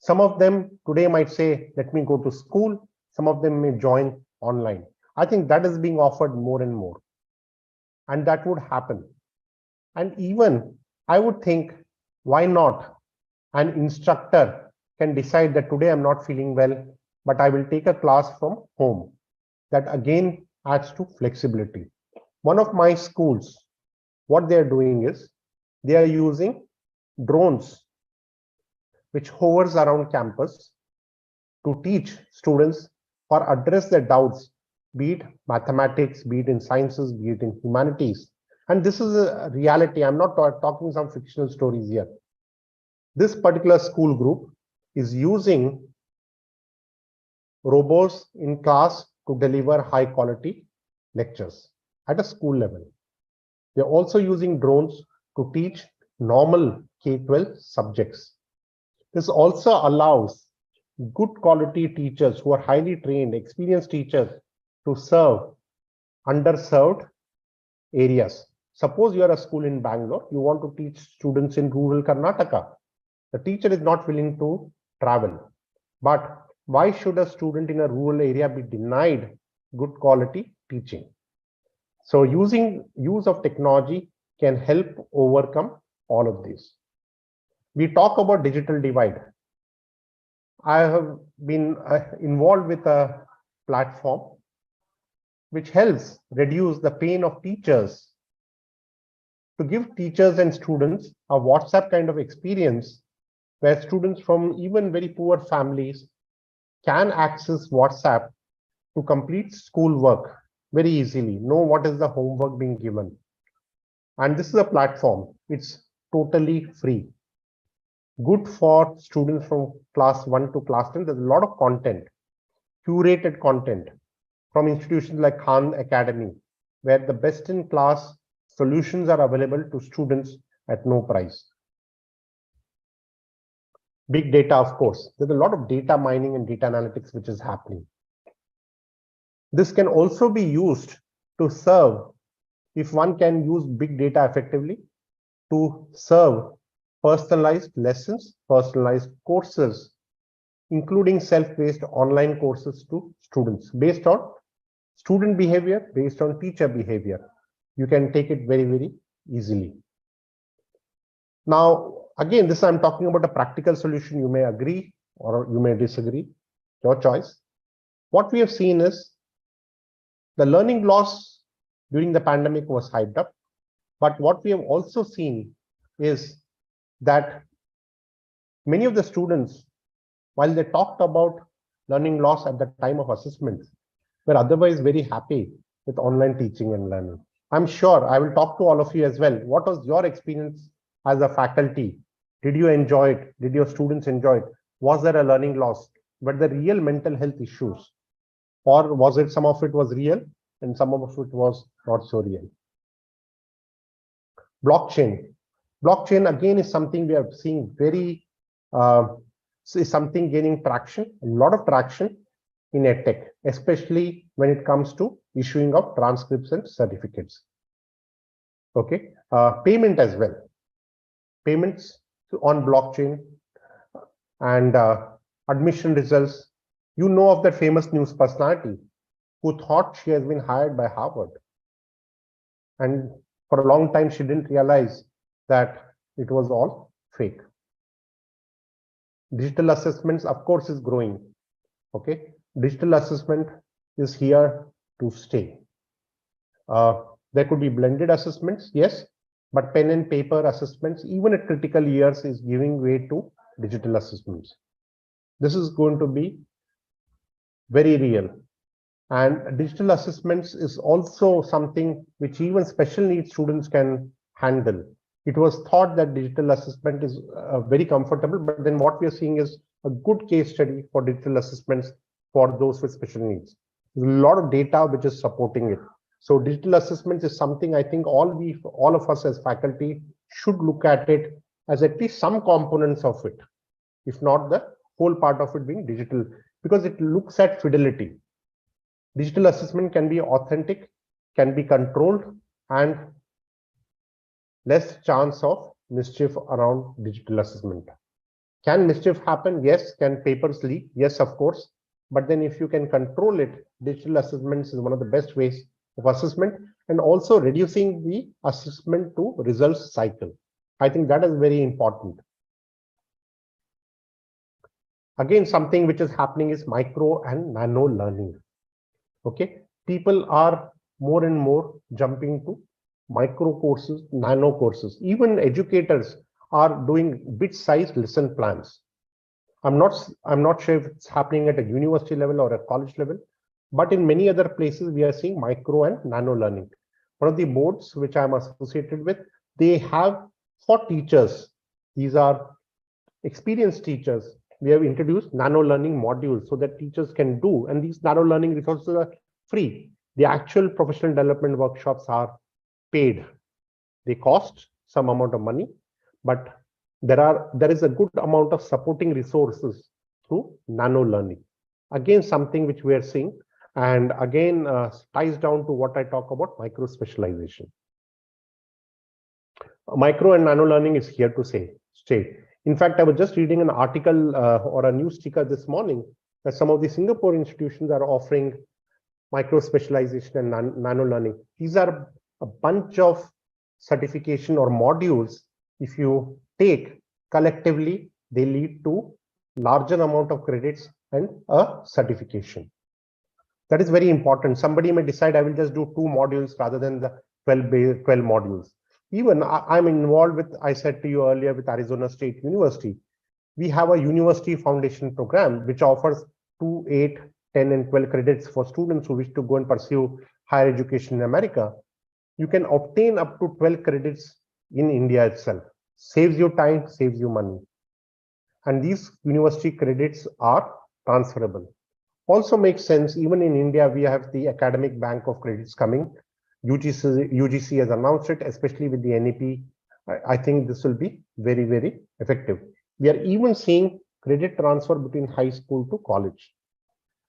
some of them today might say, let me go to school. Some of them may join online. I think that is being offered more and more. And that would happen. And even I would think, why not? An instructor can decide that today I'm not feeling well, but I will take a class from home. That again adds to flexibility. One of my schools, what they are doing is they are using drones which hovers around campus to teach students or address their doubts, be it mathematics, be it in sciences, be it in humanities. And this is a reality. I'm not talking some fictional stories here. This particular school group is using robots in class to deliver high quality lectures at a school level. They're also using drones to teach normal K-12 subjects. This also allows good quality teachers who are highly trained, experienced teachers to serve underserved areas. Suppose you are a school in Bangalore, you want to teach students in rural Karnataka. The teacher is not willing to travel. But why should a student in a rural area be denied good quality teaching? So use of technology can help overcome all of this. We talk about digital divide. I have been involved with a platform which helps reduce the pain of teachers, to give teachers and students a WhatsApp kind of experience where students from even very poor families can access WhatsApp to complete school work very easily, know what is the homework being given. And this is a platform, it's totally free. Good for students from class 1 to class 10. There's a lot of content, curated content from institutions like Khan Academy, where the best in class solutions are available to students at no price. Big data, of course, there's a lot of data mining and data analytics which is happening. This can also be used to serve, if one can use big data effectively, to serve personalized lessons, personalized courses, including self-paced online courses to students based on student behavior, based on teacher behavior. You can take it very, very easily. Now, again, this I'm talking about a practical solution. You may agree or you may disagree, your choice. What we have seen is the learning loss during the pandemic was hyped up. But what we have also seen is that many of the students, while they talked about learning loss at the time of assessments, were otherwise very happy with online teaching and learning. I'm sure I will talk to all of you as well. What was your experience as a faculty? Did you enjoy it? Did your students enjoy it? Was there a learning loss? Were there real mental health issues? Or was it some of it was real and some of it was not so real? Blockchain. Blockchain again is something we are seeing very, is something gaining traction, a lot of traction in EdTech, especially when it comes to issuing of transcripts and certificates. Okay, payment as well. Payments on blockchain and admission results. You know of that famous news personality who thought she has been hired by Harvard. And for a long time, she didn't realize that it was all fake. Digital assessments, of course, is growing. Okay, digital assessment is here to stay. There could be blended assessments, yes, but pen and paper assessments, even at critical years, is giving way to digital assessments. This is going to be very real. And digital assessments is also something which even special needs students can handle. It was thought that digital assessment is very comfortable, but then what we are seeing is a good case study for digital assessments for those with special needs. There's a lot of data which is supporting it. So digital assessments is something I think all of us as faculty should look at it as at least some components of it, if not the whole part of it being digital. because it looks at fidelity. Digital assessment can be authentic, can be controlled, and less chance of mischief around digital assessment. Can mischief happen? Yes. Can papers leak? Yes, of course. But then if you can control it, digital assessments is one of the best ways of assessment, and also reducing the assessment to results cycle. I think that is very important. Again, something which is happening is micro and nano learning. Okay, people are more and more jumping to micro courses, nano courses. Even educators are doing bit-sized lesson plans. I'm not sure if it's happening at a university level or a college level, but in many other places we are seeing micro and nano learning. One of the boards which I'm associated with, they have for teachers, these are experienced teachers, we have introduced nano learning modules so that teachers can do, and these nano learning resources are free. The actual professional development workshops are paid. They cost some amount of money, but there is a good amount of supporting resources through nano learning. Again, something which we are seeing, and again ties down to what I talk about, micro specialization. Micro and nano learning is here to stay. In fact, I was just reading an article or a news ticker this morning that some of the Singapore institutions are offering micro specialization and nano learning. These are a bunch of certification or modules. If you take collectively, they lead to larger amount of credits and a certification. That is very important. Somebody may decide I will just do 2 modules rather than the 12 modules. Even I'm involved with, I said to you earlier, with Arizona State University. We have a university foundation program which offers 2, 8, 10, and 12 credits for students who wish to go and pursue higher education in America. You can obtain up to 12 credits in India itself. Saves you time, saves you money. And these university credits are transferable. Also makes sense, even in India, we have the academic bank of credits coming. UGC has announced it, especially with the NEP. I think this will be very, very effective. We are even seeing credit transfer between high school to college.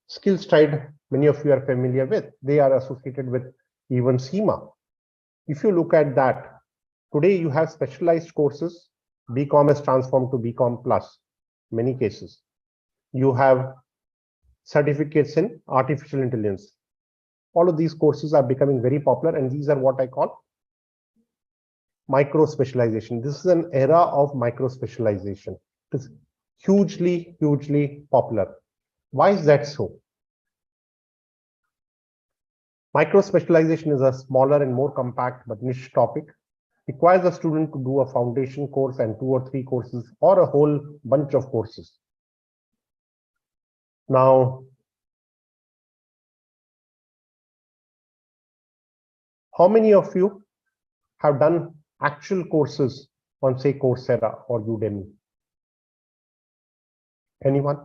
SkillStride, many of you are familiar with, they are associated with even SEMA. If you look at that, today you have specialized courses. BCom has transformed to BCom Plus, many cases. You have certificates in artificial intelligence. All of these courses are becoming very popular, and these are what I call micro specialization. This is an era of micro specialization. It is hugely, hugely popular. Why is that so? Micro specialization is a smaller and more compact but niche topic. Requires a student to do a foundation course and 2 or 3 courses or a whole bunch of courses. Now, how many of you have done actual courses on, say, Coursera or Udemy? Anyone?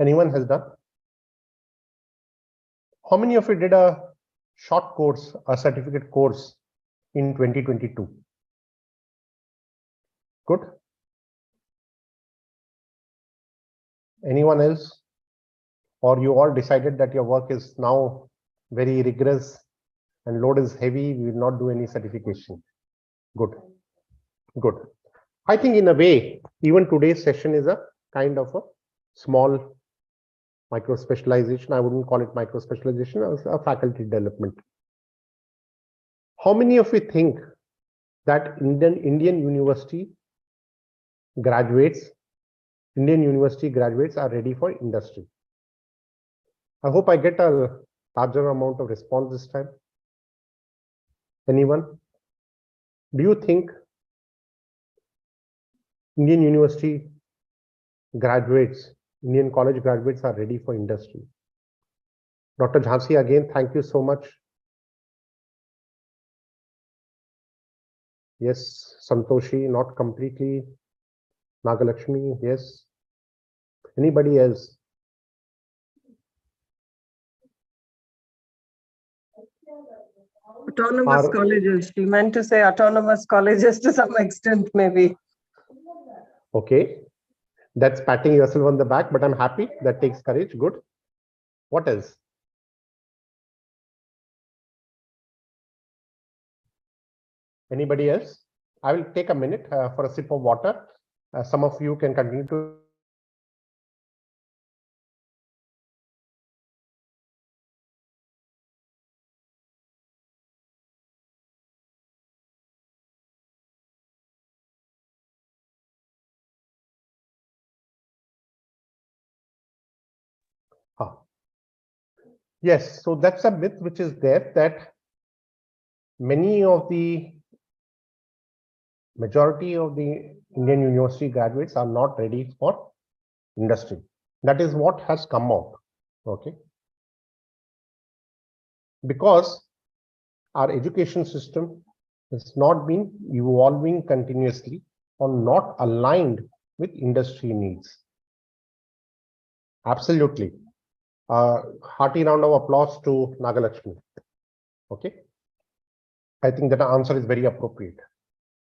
Anyone has done? How many of you did a short course, a certificate course in 2022? Good. Anyone else? Or you all decided that your work is now very rigorous and load is heavy, we will not do any certification? Good. Good. I think in a way, even today's session is a kind of a small micro specialization. I wouldn't call it micro specialization, as a faculty development. How many of you think that Indian university graduates are ready for industry? I hope I get a larger amount of response this time. Anyone? Do you think Indian university graduates, Indian college graduates are ready for industry? Dr. Jhansi, again, thank you so much. Yes. Santoshi, not completely. Nagalakshmi, yes. Anybody else? Autonomous colleges. You meant to say autonomous colleges to some extent, maybe. Okay. That's patting yourself on the back, but I'm happy. That takes courage. Good. What else? Anybody else? I will take a minute for a sip of water. Some of you can continue to. Yes, so that's a myth which is there, that many of the majority of the Indian university graduates are not ready for industry. That is what has come out. Okay. Because our education system has not been evolving continuously or not aligned with industry needs. Absolutely. Hearty round of applause to Nagalakshmi. Okay. I think that answer is very appropriate.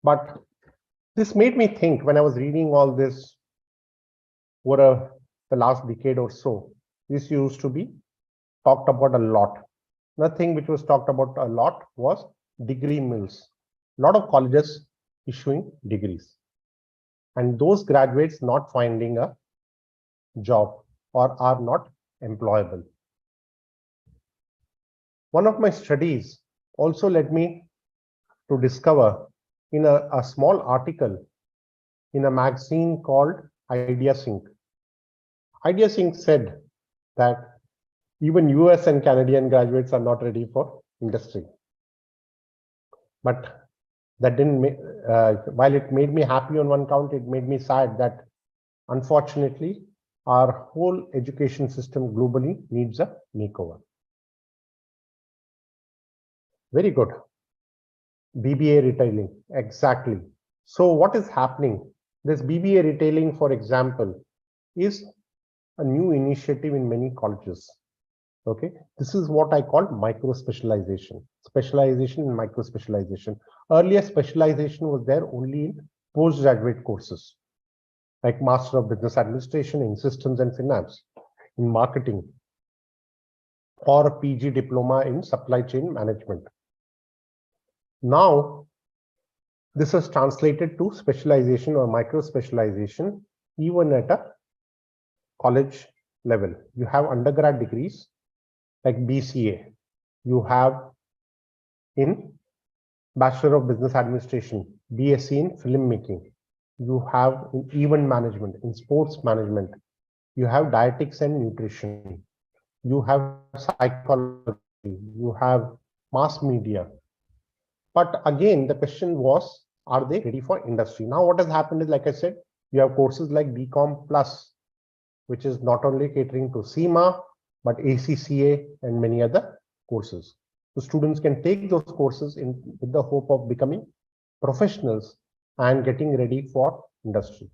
But this made me think when I was reading all this over the last decade or so, this used to be talked about a lot. Another thing which was talked about a lot was degree mills. A lot of colleges issuing degrees, and those graduates not finding a job or are not employable. One of my studies also led me to discover in a small article in a magazine called IdeaSync. IdeaSync said that even US and Canadian graduates are not ready for industry. But that didn't make, while it made me happy on one count, it made me sad that unfortunately our whole education system globally needs a makeover. Very good. BBA retailing, exactly. So what is happening? This BBA retailing, for example, is a new initiative in many colleges. Okay, this is what I call micro specialization, specialization and micro specialization. Earlier, specialization was there only in postgraduate courses, like Master of Business Administration in Systems and Finance, in Marketing, or PG diploma in Supply Chain Management. Now, this is translated to specialization or micro specialization even at a college level. You have undergrad degrees like BCA. You have in Bachelor of Business Administration, BSc in filmmaking. You have in event management, in sports management. You have dietetics and nutrition. You have psychology. You have mass media. But again, the question was, are they ready for industry? Now, what has happened is, like I said, you have courses like BCom Plus, which is not only catering to CIMA, but ACCA and many other courses. So students can take those courses with the hope of becoming professionals and getting ready for industry.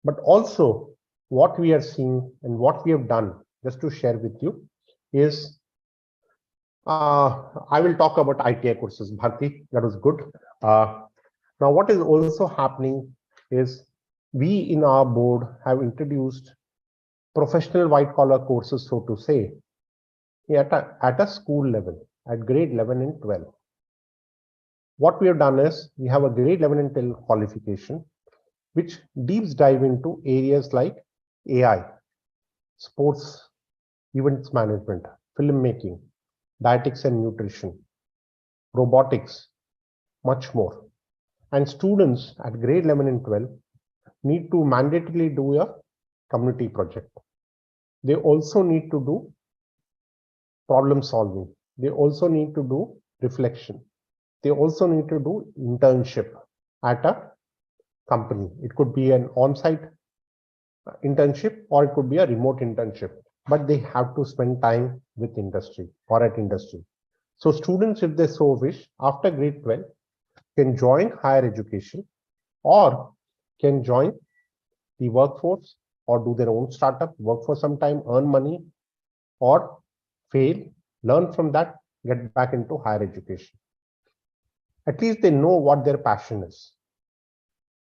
But also what we are seeing and what we have done, just to share with you, is I will talk about ITI courses, Bharti, that was good. Now what is also happening is we in our board have introduced professional white collar courses, so to say, at a school level, at grade 11 and 12. What we have done is we have a grade 11 and 12 qualification, which deep dive into areas like AI, sports, events management, filmmaking, dietetics and nutrition, robotics, much more. And students at grade 11 and 12 need to mandatorily do a community project. They also need to do problem solving. They also need to do reflection. They also need to do internship at a company. It could be an on-site internship or it could be a remote internship, but they have to spend time with industry or at industry. So students, if they so wish, after grade 12, can join higher education or can join the workforce or do their own startup, work for some time, earn money, or fail, learn from that, get back into higher education. At least they know what their passion is.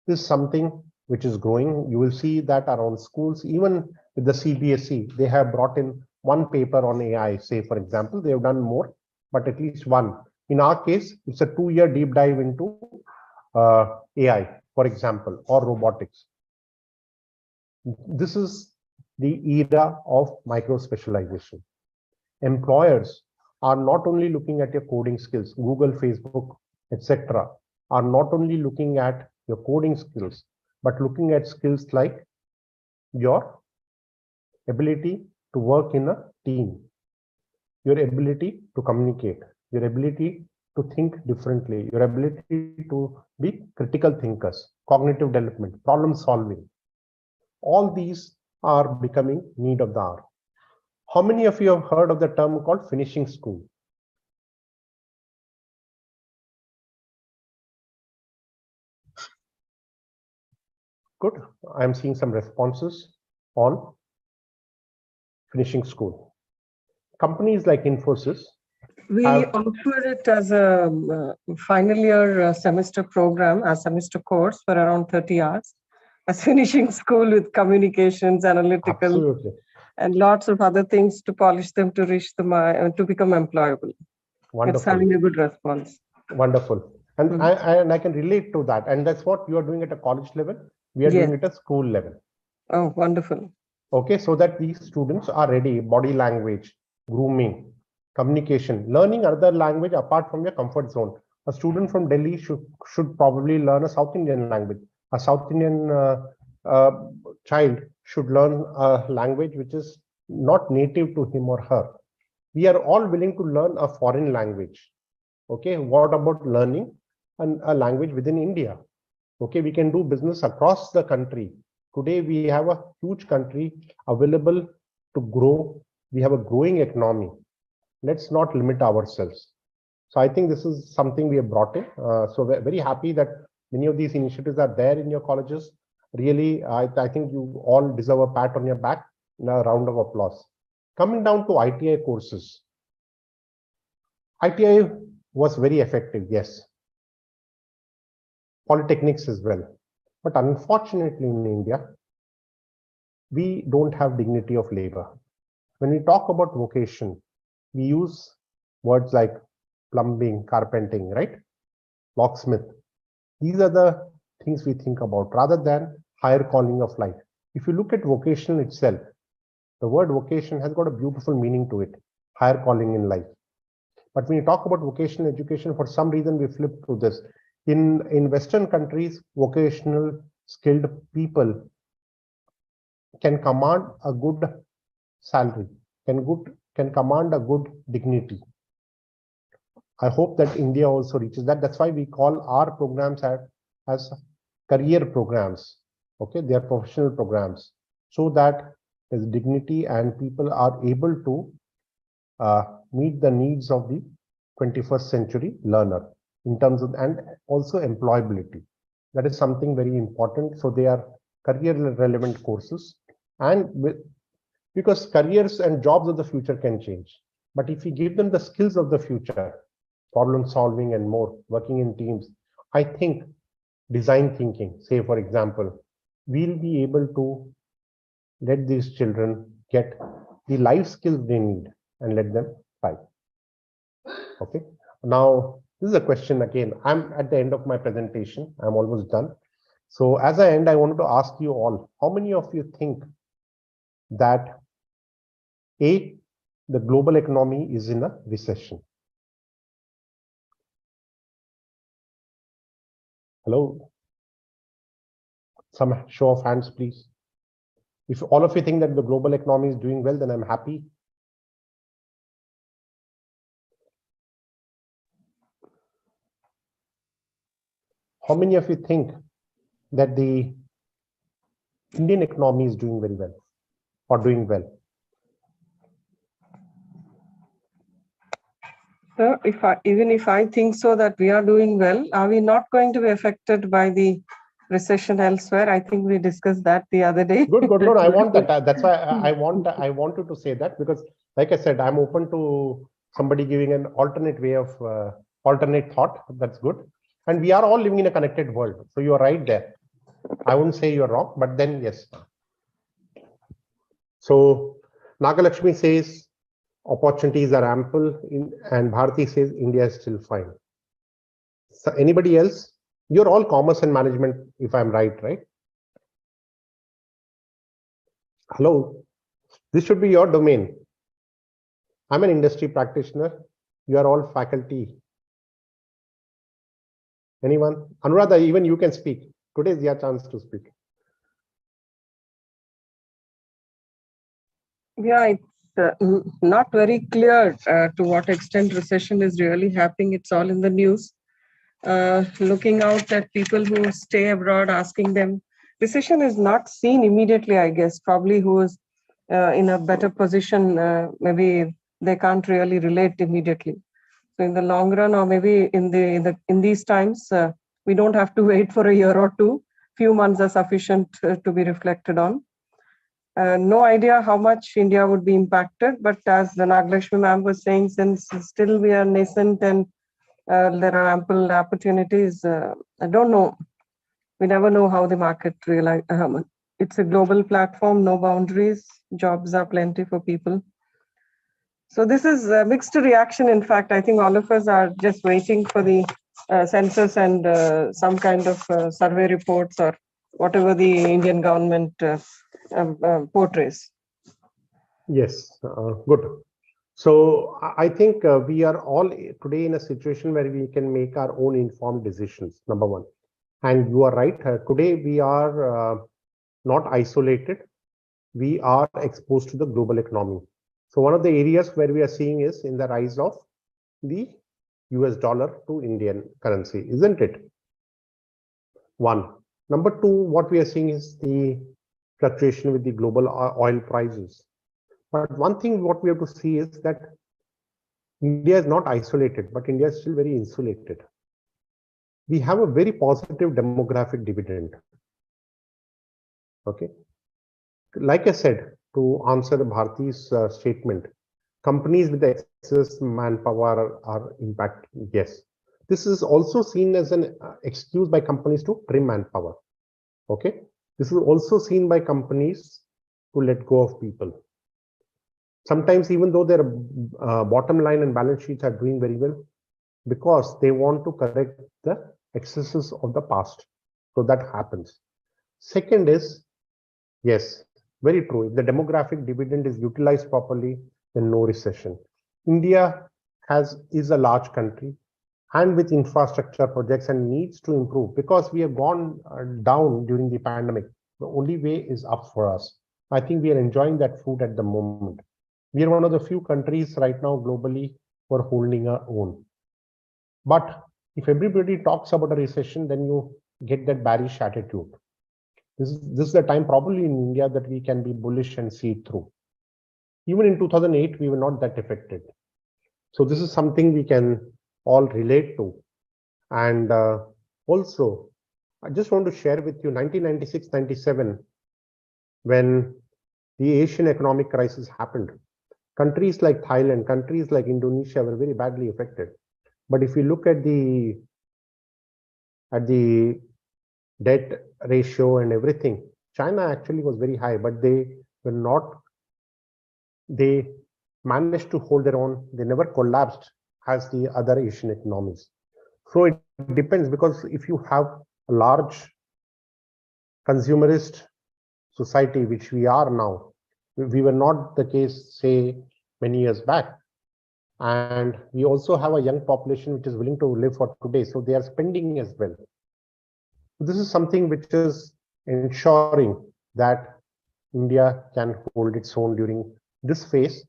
This is something which is growing. You will see that around schools, even with the CBSE, they have brought in one paper on AI, say, for example. They have done more, but at least one. In our case, it's a 2-year deep dive into AI, for example, or robotics. This is the era of micro specialization. Employers are not only looking at your coding skills, Google, Facebook, etc., are not only looking at your coding skills, but looking at skills like your ability to work in a team, your ability to communicate, your ability to think differently, your ability to be critical thinkers, cognitive development, problem solving. All these are becoming need of the hour. How many of you have heard of the term called finishing school? Good. I'm seeing some responses on finishing school. Companies like Infosys. We offer it as a final year semester program, a semester course for around 30 hours, as finishing school with communications, analytical, Absolutely. and lots of other things to polish them to reach the to become employable. Wonderful. It's having a good response. Wonderful. And I can relate to that. And that's what you are doing at a college level. We are doing it at school level. Oh, wonderful. Okay, so that these students are ready, body language, grooming, communication, learning other language apart from your comfort zone. A student from Delhi should probably learn a South Indian language. A South Indian child should learn a language which is not native to him or her. We are all willing to learn a foreign language. Okay, what about learning a language within India? Okay, we can do business across the country. Today, we have a huge country available to grow. We have a growing economy. Let's not limit ourselves. So I think this is something we have brought in. So we're very happy that many of these initiatives are there in your colleges. Really, I think you all deserve a pat on your back and a round of applause. Coming down to ITI courses. ITI was very effective, yes. Polytechnics as well. But unfortunately in India, we don't have dignity of labor. When we talk about vocation, we use words like plumbing, carpenting, right? Locksmith. These are the things we think about rather than higher calling of life. If you look at vocation itself, the word vocation has got a beautiful meaning to it, higher calling in life. But when you talk about vocational education, for some reason we flip to this. In Western countries, vocational skilled people can command a good salary, can command a good dignity. I hope that India also reaches that. That's why we call our programs as career programs. Okay, they are professional programs, so that there's dignity and people are able to meet the needs of the 21st century learner in terms of, and also employability. That is something very important. So they are career relevant courses, and because careers and jobs of the future can change. But if we give them the skills of the future, problem solving and more, working in teams, I think design thinking, say for example, we'll be able to let these children get the life skills they need and let them thrive. Okay, now this is a question again. I'm at the end of my presentation. I'm almost done. So as I end, I wanted to ask you all, how many of you think that the global economy is in a recession? Hello? Some show of hands, please. If all of you think that the global economy is doing well, then I'm happy. How many of you think that the Indian economy is doing very well or doing well? So even if I think so that we are doing well, are we not going to be affected by the recession elsewhere? I think we discussed that the other day. Good. No, I want that. That's why I wanted to say that, because like I said, I'm open to somebody giving an alternate way of alternate thought. That's good. And we are all living in a connected world. So you are right there. I wouldn't say you're wrong, but then yes. So Nagalakshmi says opportunities are ample, and Bharati says India is still fine. So anybody else? You're all commerce and management, if I'm right? Hello, this should be your domain. I'm an industry practitioner. You are all faculty. Anyone? Anuradha, even you can speak. Today is your chance to speak. Yeah, it's not very clear to what extent recession is really happening. It's all in the news. Looking out at people who stay abroad, asking them, recession is not seen immediately, I guess. Probably who is in a better position, maybe they can't really relate immediately. So in the long run, or maybe in these times, we don't have to wait for a year or two. Few months are sufficient to be reflected on. No idea how much India would be impacted, but as the Nagalakshmi ma'am was saying, since still we are nascent and there are ample opportunities, I don't know. We never know how the market realize. It's a global platform, no boundaries, jobs are plenty for people. So this is a mixed reaction. In fact, I think all of us are just waiting for the census and some kind of survey reports or whatever the Indian government portrays. Yes, good. So I think we are all today in a situation where we can make our own informed decisions, number one. And you are right, today we are not isolated. We are exposed to the global economy. So one of the areas where we are seeing is in the rise of the US dollar to Indian currency, isn't it? One. Number two, what we are seeing is the fluctuation with the global oil prices. But one thing what we have to see is that India is not isolated, but India is still very insulated. We have a very positive demographic dividend. Okay. Like I said, to answer Bharti's statement, companies with excess manpower are impacted. Yes. This is also seen as an excuse by companies to trim manpower. Okay. This is also seen by companies to let go of people. Sometimes, even though their bottom line and balance sheets are doing very well, because they want to correct the excesses of the past. So that happens. Second is, yes, very true. If the demographic dividend is utilized properly, then no recession. India is a large country and with infrastructure projects and needs to improve because we have gone down during the pandemic. The only way is up for us. I think we are enjoying that fruit at the moment. We are one of the few countries right now globally who are holding our own. But if everybody talks about a recession, then you get that bearish attitude. This is the time probably in India that we can be bullish and see it through. Even in 2008, we were not that affected. So this is something we can all relate to. And also, I just want to share with you 1996-97, when the Asian economic crisis happened. Countries like Thailand, countries like Indonesia were very badly affected. But if you look at the debt ratio and everything, China actually was very high, but they managed to hold their own. They never collapsed as the other Asian economies. So it depends, because if you have a large consumerist society, which we are now, we were not the case, say, many years back. And we also have a young population which is willing to live for today. So they are spending as well. This is something which is ensuring that India can hold its own during this phase,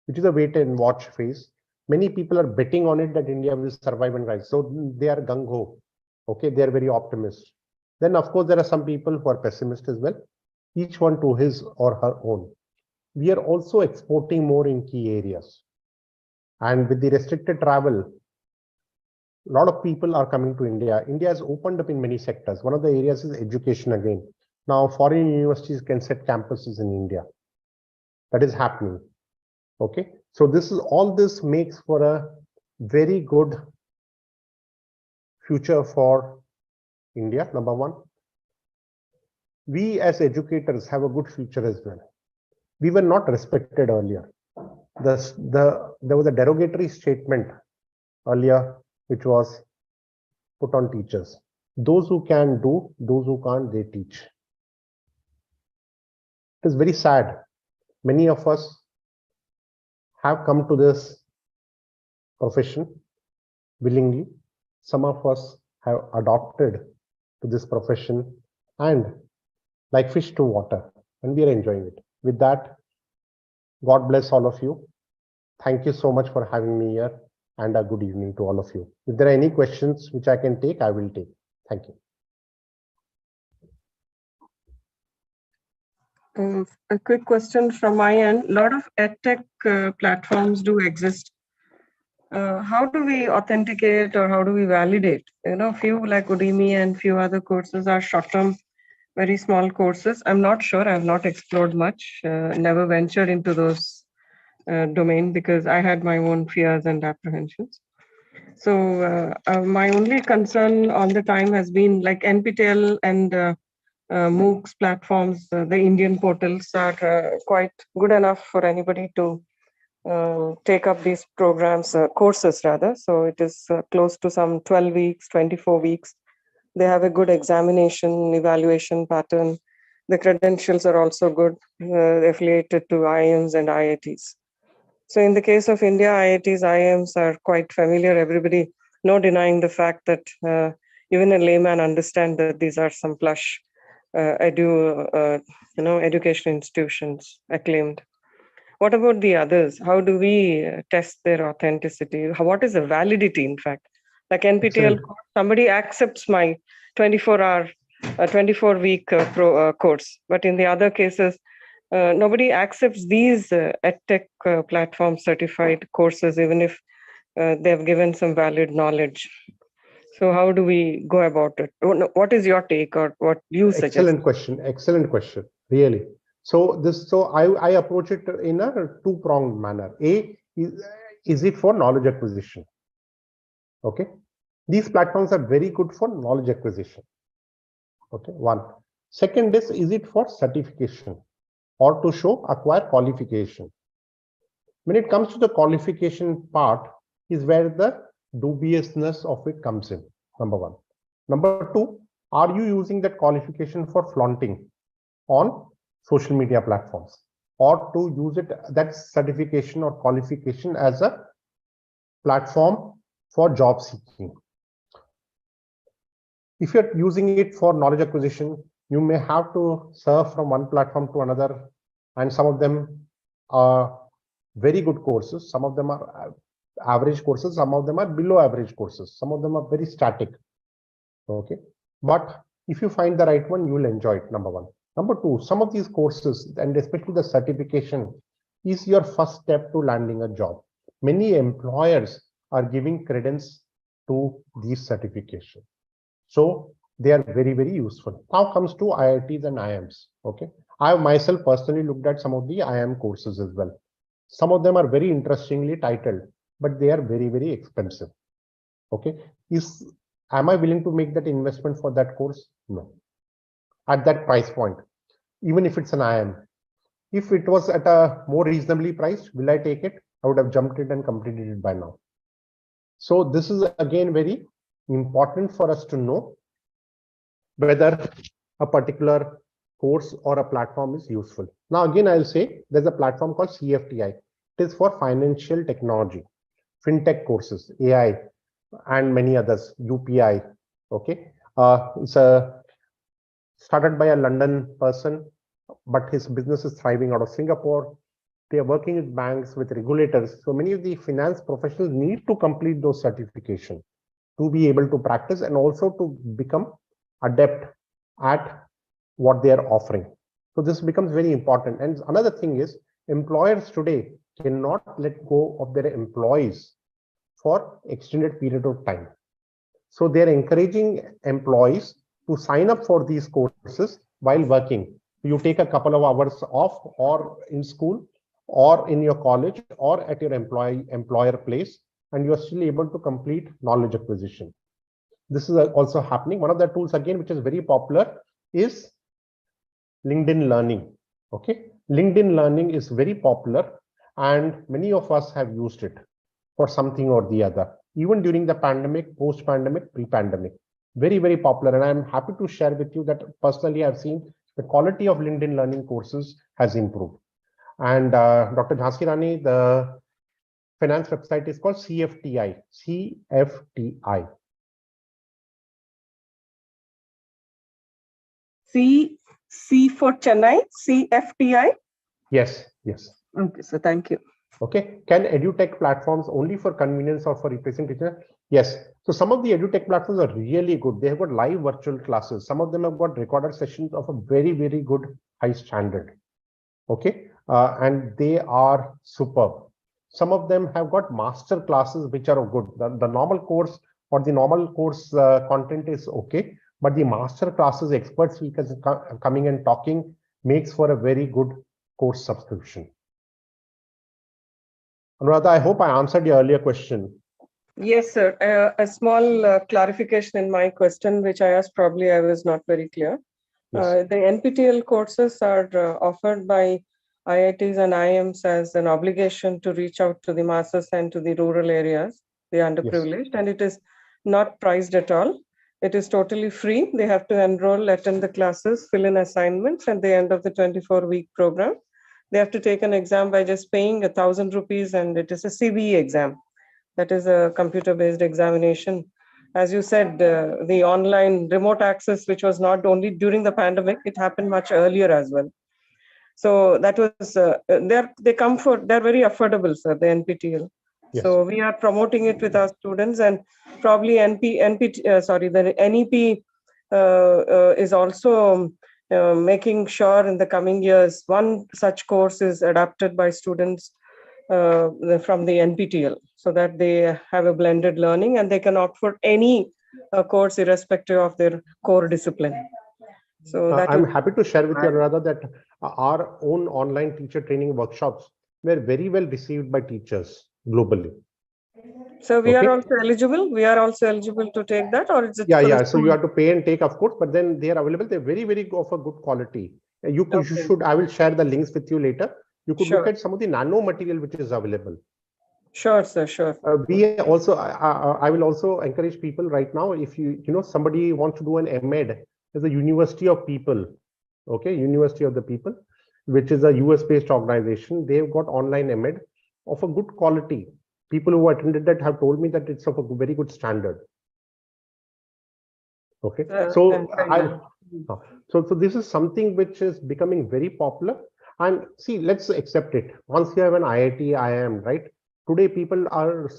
which is a wait and watch phase. Many people are betting on it that India will survive and rise. So they are gung-ho. Okay, they are very optimistic. Then, of course, there are some people who are pessimist as well, each one to his or her own. We are also exporting more in key areas. And with the restricted travel, a lot of people are coming to India. India has opened up in many sectors. One of the areas is education again. Now, foreign universities can set campuses in India. That is happening. Okay. So all this makes for a very good future for India, number one. we as educators have a good future as well. We were not respected earlier. There was a derogatory statement earlier which was put on teachers. Those who can do, those who can't, they teach. It is very sad. Many of us have come to this profession willingly. Some of us have adopted to this profession and like fish to water, and we are enjoying it. With that, God bless all of you. Thank you so much for having me here, and a good evening to all of you. If there are any questions which I can take, I will take. Thank you. A quick question from my end. A lot of edtech platforms do exist. How do we authenticate or how do we validate? Few like Udemy and few other courses are short-term, very small courses. I'm not sure. I've not explored much. Never ventured into those domain because I had my own fears and apprehensions. So my only concern all the time has been like NPTEL and MOOCs platforms. The Indian portals are quite good enough for anybody to take up these programs, courses rather. So it is close to some 12 weeks, 24 weeks. They have a good examination, evaluation pattern. The credentials are also good, affiliated to IIMs and IITs. So in the case of India, IITs, IIMs are quite familiar. Everybody, no denying the fact that even a layman understands that these are some plush education institutions acclaimed. What about the others? How do we test their authenticity? What is the validity, in fact? Like NPTEL, somebody accepts my 24-week course, but in the other cases, nobody accepts these edtech platform certified courses, even if they've given some valid knowledge. So how do we go about it? What is your take or what you suggest? Excellent question. Excellent question. Really. So I approach it in a two-pronged manner. A, is it for knowledge acquisition? Okay. These platforms are very good for knowledge acquisition. Okay. One. Second is it for certification or to acquire qualification? When it comes to the qualification part is where the dubiousness of it comes in, number one. Number two, are you using that qualification for flaunting on social media platforms or to use it, that certification or qualification as a platform for job seeking? If you're using it for knowledge acquisition, you may have to surf from one platform to another, and some of them are very good courses, some of them are average courses, some of them are below average courses, some of them are very static. Okay, but if you find the right one, you will enjoy it, number one. Number two, some of these courses, and especially the certification, is your first step to landing a job. Many employers are giving credence to these certifications. So they are very, very useful. Now comes to IITs and IIMs. Okay, I myself personally looked at some of the IIM courses as well. Some of them are very interestingly titled, but they are very, very expensive. Okay, am I willing to make that investment for that course? No. At that price point, even if it's an IIM, if it was at a more reasonably priced, will I take it? I would have jumped it and completed it by now. So this is again very important for us to know whether a particular course or a platform is useful. Now again, I'll say there's a platform called CFTI. It is for financial technology, fintech courses, AI, and many others, UPI. Okay, it's started by a London person, but his business is thriving out of Singapore. They are working with banks, with regulators. So many of the finance professionals need to complete those certifications to be able to practice and also to become adept at what they are offering. So this becomes very important. And another thing is, employers today cannot let go of their employees for extended period of time. So they're encouraging employees to sign up for these courses while working. You take a couple of hours off, or in school, or in your college, or at your employer place, and you're still able to complete knowledge acquisition. This is also happening. One of the tools again, which is very popular, is LinkedIn Learning. Okay, LinkedIn Learning is very popular and many of us have used it for something or the other, even during the pandemic, post-pandemic, pre-pandemic. Very, very popular. And I'm happy to share with you that personally I've seen the quality of LinkedIn Learning courses has improved. And Dr. Jhansi Rani, the finance website is called CFTI. CFTI. C for Chennai, CFTI. Yes, yes. Okay, so thank you. Okay, can edutech platforms only for convenience or for representation? Yes. So some of the edutech platforms are really good. They have got live virtual classes. Some of them have got recorded sessions of a very, very good high standard. Okay, and they are superb. Some of them have got master classes which are good. The normal course or the normal course content is okay, but the master classes, expert speakers coming and talking makes for a very good course subscription. Anuradha, I hope I answered your earlier question. Yes, sir. A small clarification in my question, which I asked, probably I was not very clear. Yes. The NPTEL courses are offered by IITs and IIMs as an obligation to reach out to the masses and to the rural areas, the underprivileged, and it is not priced at all. It is totally free. They have to enroll, attend the classes, fill in assignments at the end of the 24-week program. They have to take an exam by just paying 1,000 rupees, and it is a CBE exam. That is a computer-based examination. As you said, the online remote access, which was not only during the pandemic, it happened much earlier as well. So that was, they're very affordable, sir, the NPTEL. Yes. So we are promoting it with our students, and probably the NEP is also making sure in the coming years, one such course is adapted by students from the NPTEL, so that they have a blended learning and they can opt for any course irrespective of their core discipline. So I'm happy to share with you, Anuradha, that our own online teacher training workshops were very well received by teachers globally. So we are also eligible. We are also eligible to take that, or is it? Yeah. So you have to pay and take, of course, but then they are available. They're very, very of a good quality. You should. I will share the links with you later. You could look at some of the nano material which is available. Sure, sir. Sure. We also. I will also encourage people right now. If somebody wants to do an MEd, there's a University of People. Okay, University of the People, which is a US-based organization. They've got online MEd of a good quality. People who attended that have told me that it's of a very good standard. Okay, so this is something which is becoming very popular. And see, let's accept it. Once you have an IIT, IIM, right? Today,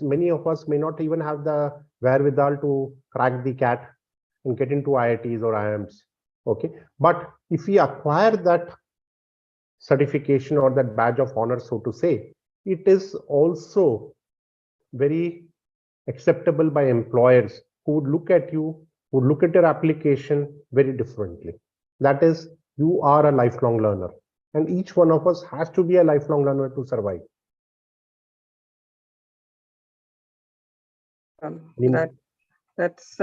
many of us may not even have the wherewithal to crack the CAT and get into IITs or IIMs. Okay, but if we acquire that certification or that badge of honor, so to say, it is also very acceptable by employers who would look at you, would look at your application very differently. That is, you are a lifelong learner, and each one of us has to be a lifelong learner to survive. That's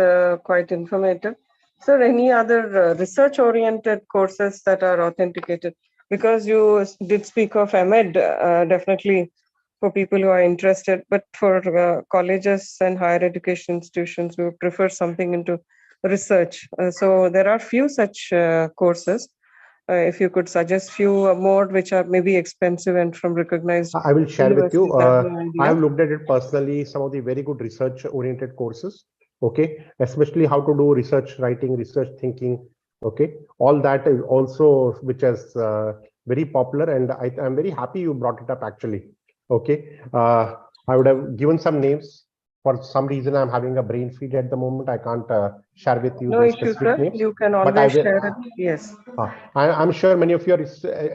quite informative. Sir, any other research-oriented courses that are authenticated? Because you did speak of MEd, definitely for people who are interested, but for colleges and higher education institutions, we would prefer something into research. So there are few such courses. If you could suggest few more which are maybe expensive and from recognized. I will share with you. I have looked at it personally, some of the very good research-oriented courses. Okay, especially how to do research writing, research thinking. Okay, all that is also which is very popular, and I'm very happy you brought it up actually. Okay, I would have given some names. For some reason, I'm having a brain feed at the moment. I can't share with you those specific names. You can always share it. Yes. I'm sure many of you are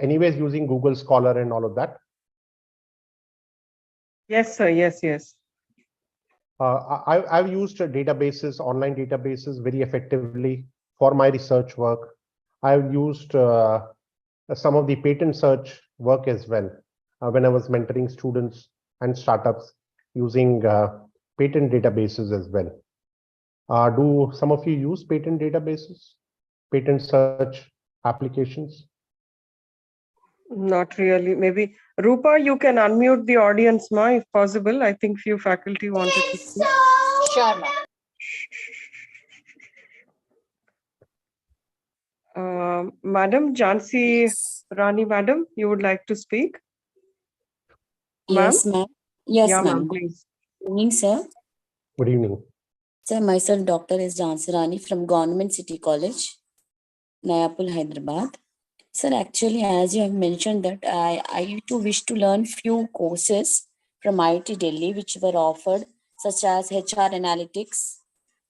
anyways using Google Scholar and all of that. Yes, sir. Yes. I've used databases, online databases very effectively for my research work. I've used some of the patent search work as well when I was mentoring students and startups using patent databases as well. Do some of you use patent databases, patent search applications? Not really. Maybe Rupa, you can unmute the audience, ma, if possible. I think few faculty wanted to speak. Sure, ma'am. Madam Jhansi Rani, madam, you would like to speak? Ma'am? Yes, ma'am. Yes, Yeah, ma'am. ma'am, Good please. evening, sir. Good evening. Sir, myself, Dr. S. Jansirani from Government City College, Nayapur, Hyderabad. Sir, actually, as you have mentioned that I too wish to learn few courses from IIT Delhi, which were offered, such as HR Analytics,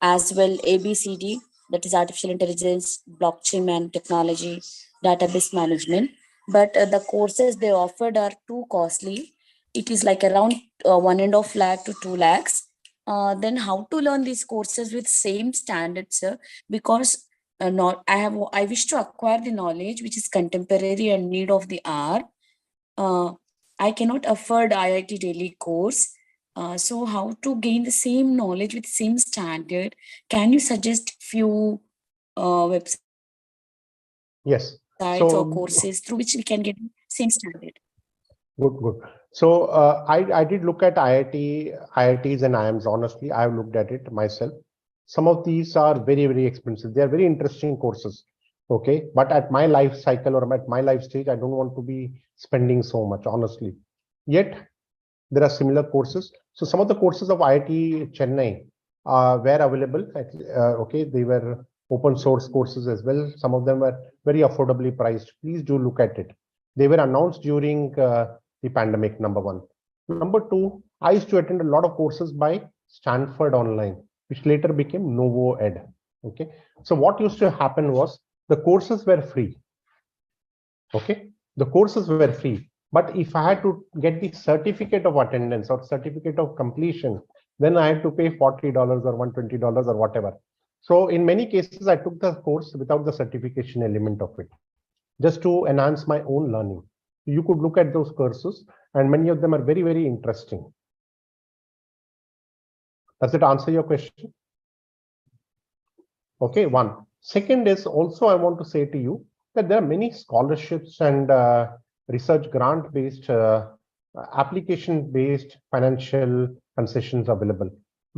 as well ABCD, that is Artificial Intelligence, Blockchain and Technology, Database Management. But the courses they offered are too costly. It is like around 1.5 lakh to 2 lakhs. Then how to learn these courses with same standards, sir? Because not I wish to acquire the knowledge which is contemporary and need of the hour. I cannot afford IIT Delhi course. So how to gain the same knowledge with same standard? Can you suggest few websites Yes. or courses through which we can get same standard? Good. So I did look at IITs and IIMs. Honestly, I have looked at it myself. Some of these are very, very expensive. They are very interesting courses. Okay. But at my life cycle or at my life stage, I don't want to be spending so much, honestly. Yet there are similar courses. So some of the courses of IIT Chennai were available. Okay. They were open source courses as well. Some of them were very affordably priced. Please do look at it. They were announced during the pandemic, number one. Number two, I used to attend a lot of courses by Stanford Online, which later became Novo Ed. Okay. So what used to happen was the courses were free. Okay. The courses were free. But if I had to get the certificate of attendance or certificate of completion, then I had to pay $40 or $120 or whatever. So in many cases, I took the course without the certification element of it, just to enhance my own learning. You could look at those courses, and many of them are very, very interesting. Does it answer your question? Okay, one. Second is also, I want to say to you that there are many scholarships and research grant-based, application-based financial concessions available.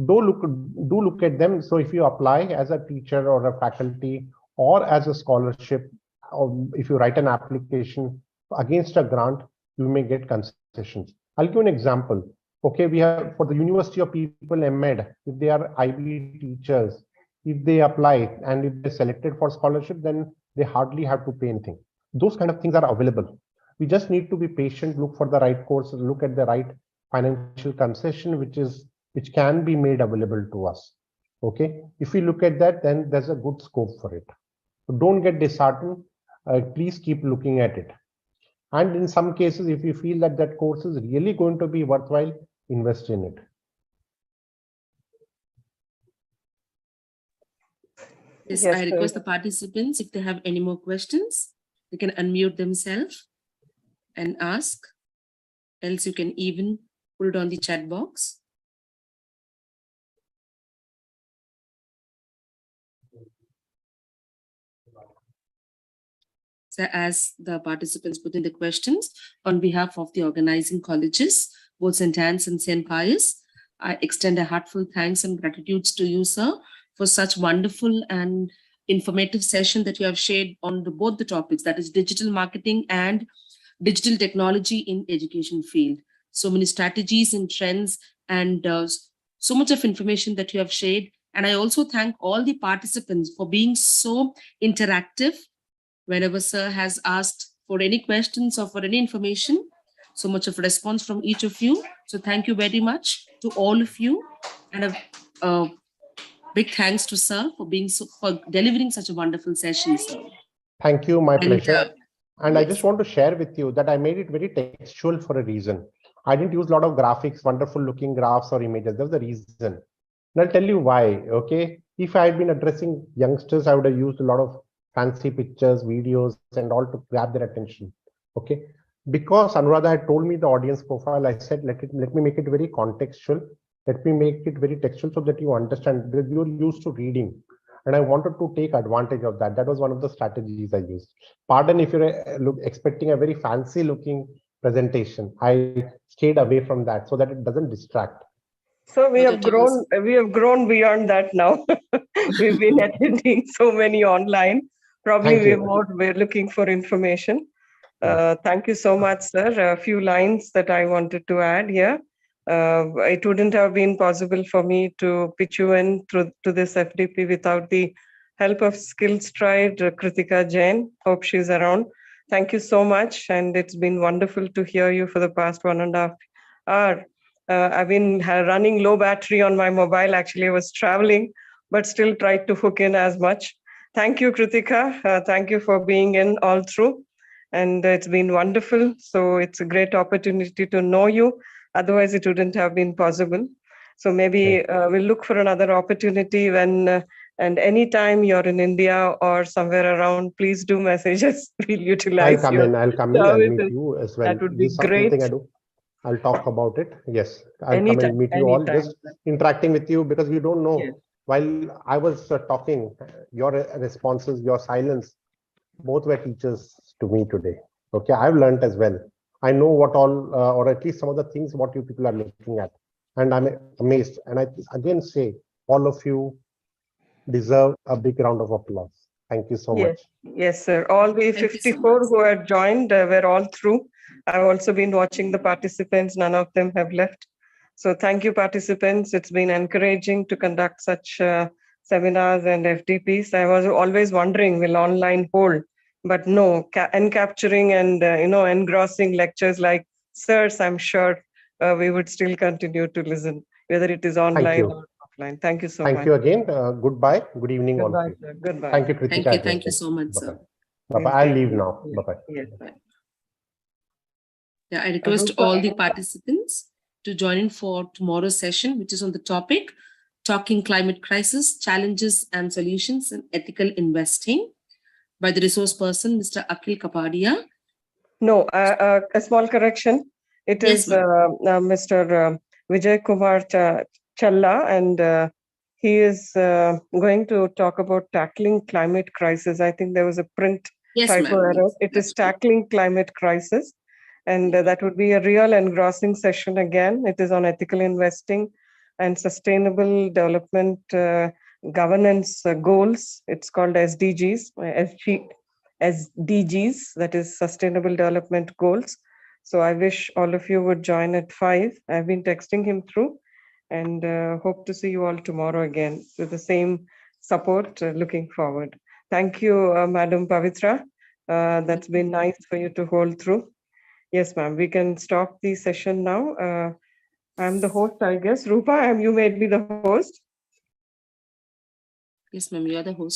Do look at them. So if you apply as a teacher or a faculty or as a scholarship, or if you write an application against a grant, you may get concessions. I'll give you an example. Okay, we have for the University of People, MEd, if they are IB teachers, if they apply and if they're selected for scholarship, then they hardly have to pay anything. Those kind of things are available. We just need to be patient, look for the right courses, look at the right financial concession, which can be made available to us. Okay, if we look at that, then there's a good scope for it. So don't get disheartened. Please keep looking at it. And in some cases, if you feel that that course is really going to be worthwhile, invest in it. Yes, I request the participants, if they have any more questions, they can unmute themselves and ask. Else you can even put it on the chat box. So as the participants put in the questions, on behalf of the organizing colleges, both St. Anne's and St. Pius, I extend a heartfelt thanks and gratitude to you, sir, for such wonderful and informative session that you have shared on both the topics, that is digital marketing and digital technology in education field. So many strategies and trends and so much of information that you have shared. And I also thank all the participants for being so interactive whenever sir has asked for any questions or for any information. So much of response from each of you. So thank you very much to all of you, and a big thanks to sir for delivering such a wonderful session, sir. Thank you, my pleasure. And yes. I just want to share with you that I made it very textual for a reason. I didn't use a lot of graphics, wonderful looking graphs or images. There was a reason. And I'll tell you why. Okay. If I had been addressing youngsters, I would have used a lot of fancy pictures, videos, and all to grab their attention. Okay. Because Anuradha had told me the audience profile, I said, let me make it very contextual. Let me make it very textual so that you understand, because you're used to reading. And I wanted to take advantage of that. That was one of the strategies I used. Pardon if you're expecting a very fancy looking presentation. I stayed away from that so that it doesn't distract. So we Not have at all, grown. We have grown beyond that now. We've been attending so many online. Probably Thank you. we're looking for information. Yeah. Thank you so much, sir. A few lines that I wanted to add here. It wouldn't have been possible for me to pitch you in to this FDP without the help of Skill Stride, Kritika Jain. Hope she's around. Thank you so much. And it's been wonderful to hear you for the past 1.5 hours. I've been running low battery on my mobile. Actually, I was traveling, but still tried to hook in as much. Thank you, Kritika. Thank you for being in all through. And it's been wonderful. So it's a great opportunity to know you. Otherwise, it wouldn't have been possible. So maybe we'll look for another opportunity when, and anytime you're in India or somewhere around, please do message us. We'll utilize I'll come in. I'll meet services. you as well. That would be This is something great. I do. I'll talk about it. Yes, I'll come Anytime, and meet you all. anytime. Just interacting with you because you don't know. Yes. While I was talking, your responses, your silence, both were teachers to me today. Okay, I've learned as well. I know what all, or at least some of the things what you people are looking at, and I'm amazed. And I again say, all of you deserve a big round of applause. Thank you so much. Yes, sir. All the Thank you so 54 much. who had joined were all through. I've also been watching the participants. None of them have left. So thank you, participants. It's been encouraging to conduct such seminars and FDPs. I was always wondering, will online hold? But no, encapturing and engrossing lectures like sirs, I'm sure we would still continue to listen, whether it is online you. or offline. Thank you so Thank much. you again. Goodbye. Good evening, all Goodbye, of you. sir. Goodbye. Thank you, Kritika. Thank you so much, sir. Bye-bye. I'll leave now. Bye-bye. Yes. Yeah, I request all the participants to join in for tomorrow's session, which is on the topic, Talking Climate Crisis, Challenges and Solutions in Ethical Investing by the resource person, Mr. Akhil Kapadia. No, a small correction. It Yes, is Mr. Vijay Kumar Challa, and he is going to talk about tackling climate crisis. I think there was a print Yes, typo ma'am. error. Yes, It that's is tackling climate crisis, and that would be a real engrossing session again. It is on ethical investing and sustainable development governance goals. It's called SDGs, SDGs, that is Sustainable Development Goals. So I wish all of you would join at 5. I've been texting him through, and hope to see you all tomorrow again with the same support. Looking forward. Thank you, Madam Pavitra. That's been nice for you to hold through. Yes, ma'am. We can stop the session now. I'm the host, I guess. Rupa, you made me the host. Yes, ma'am. You are the host.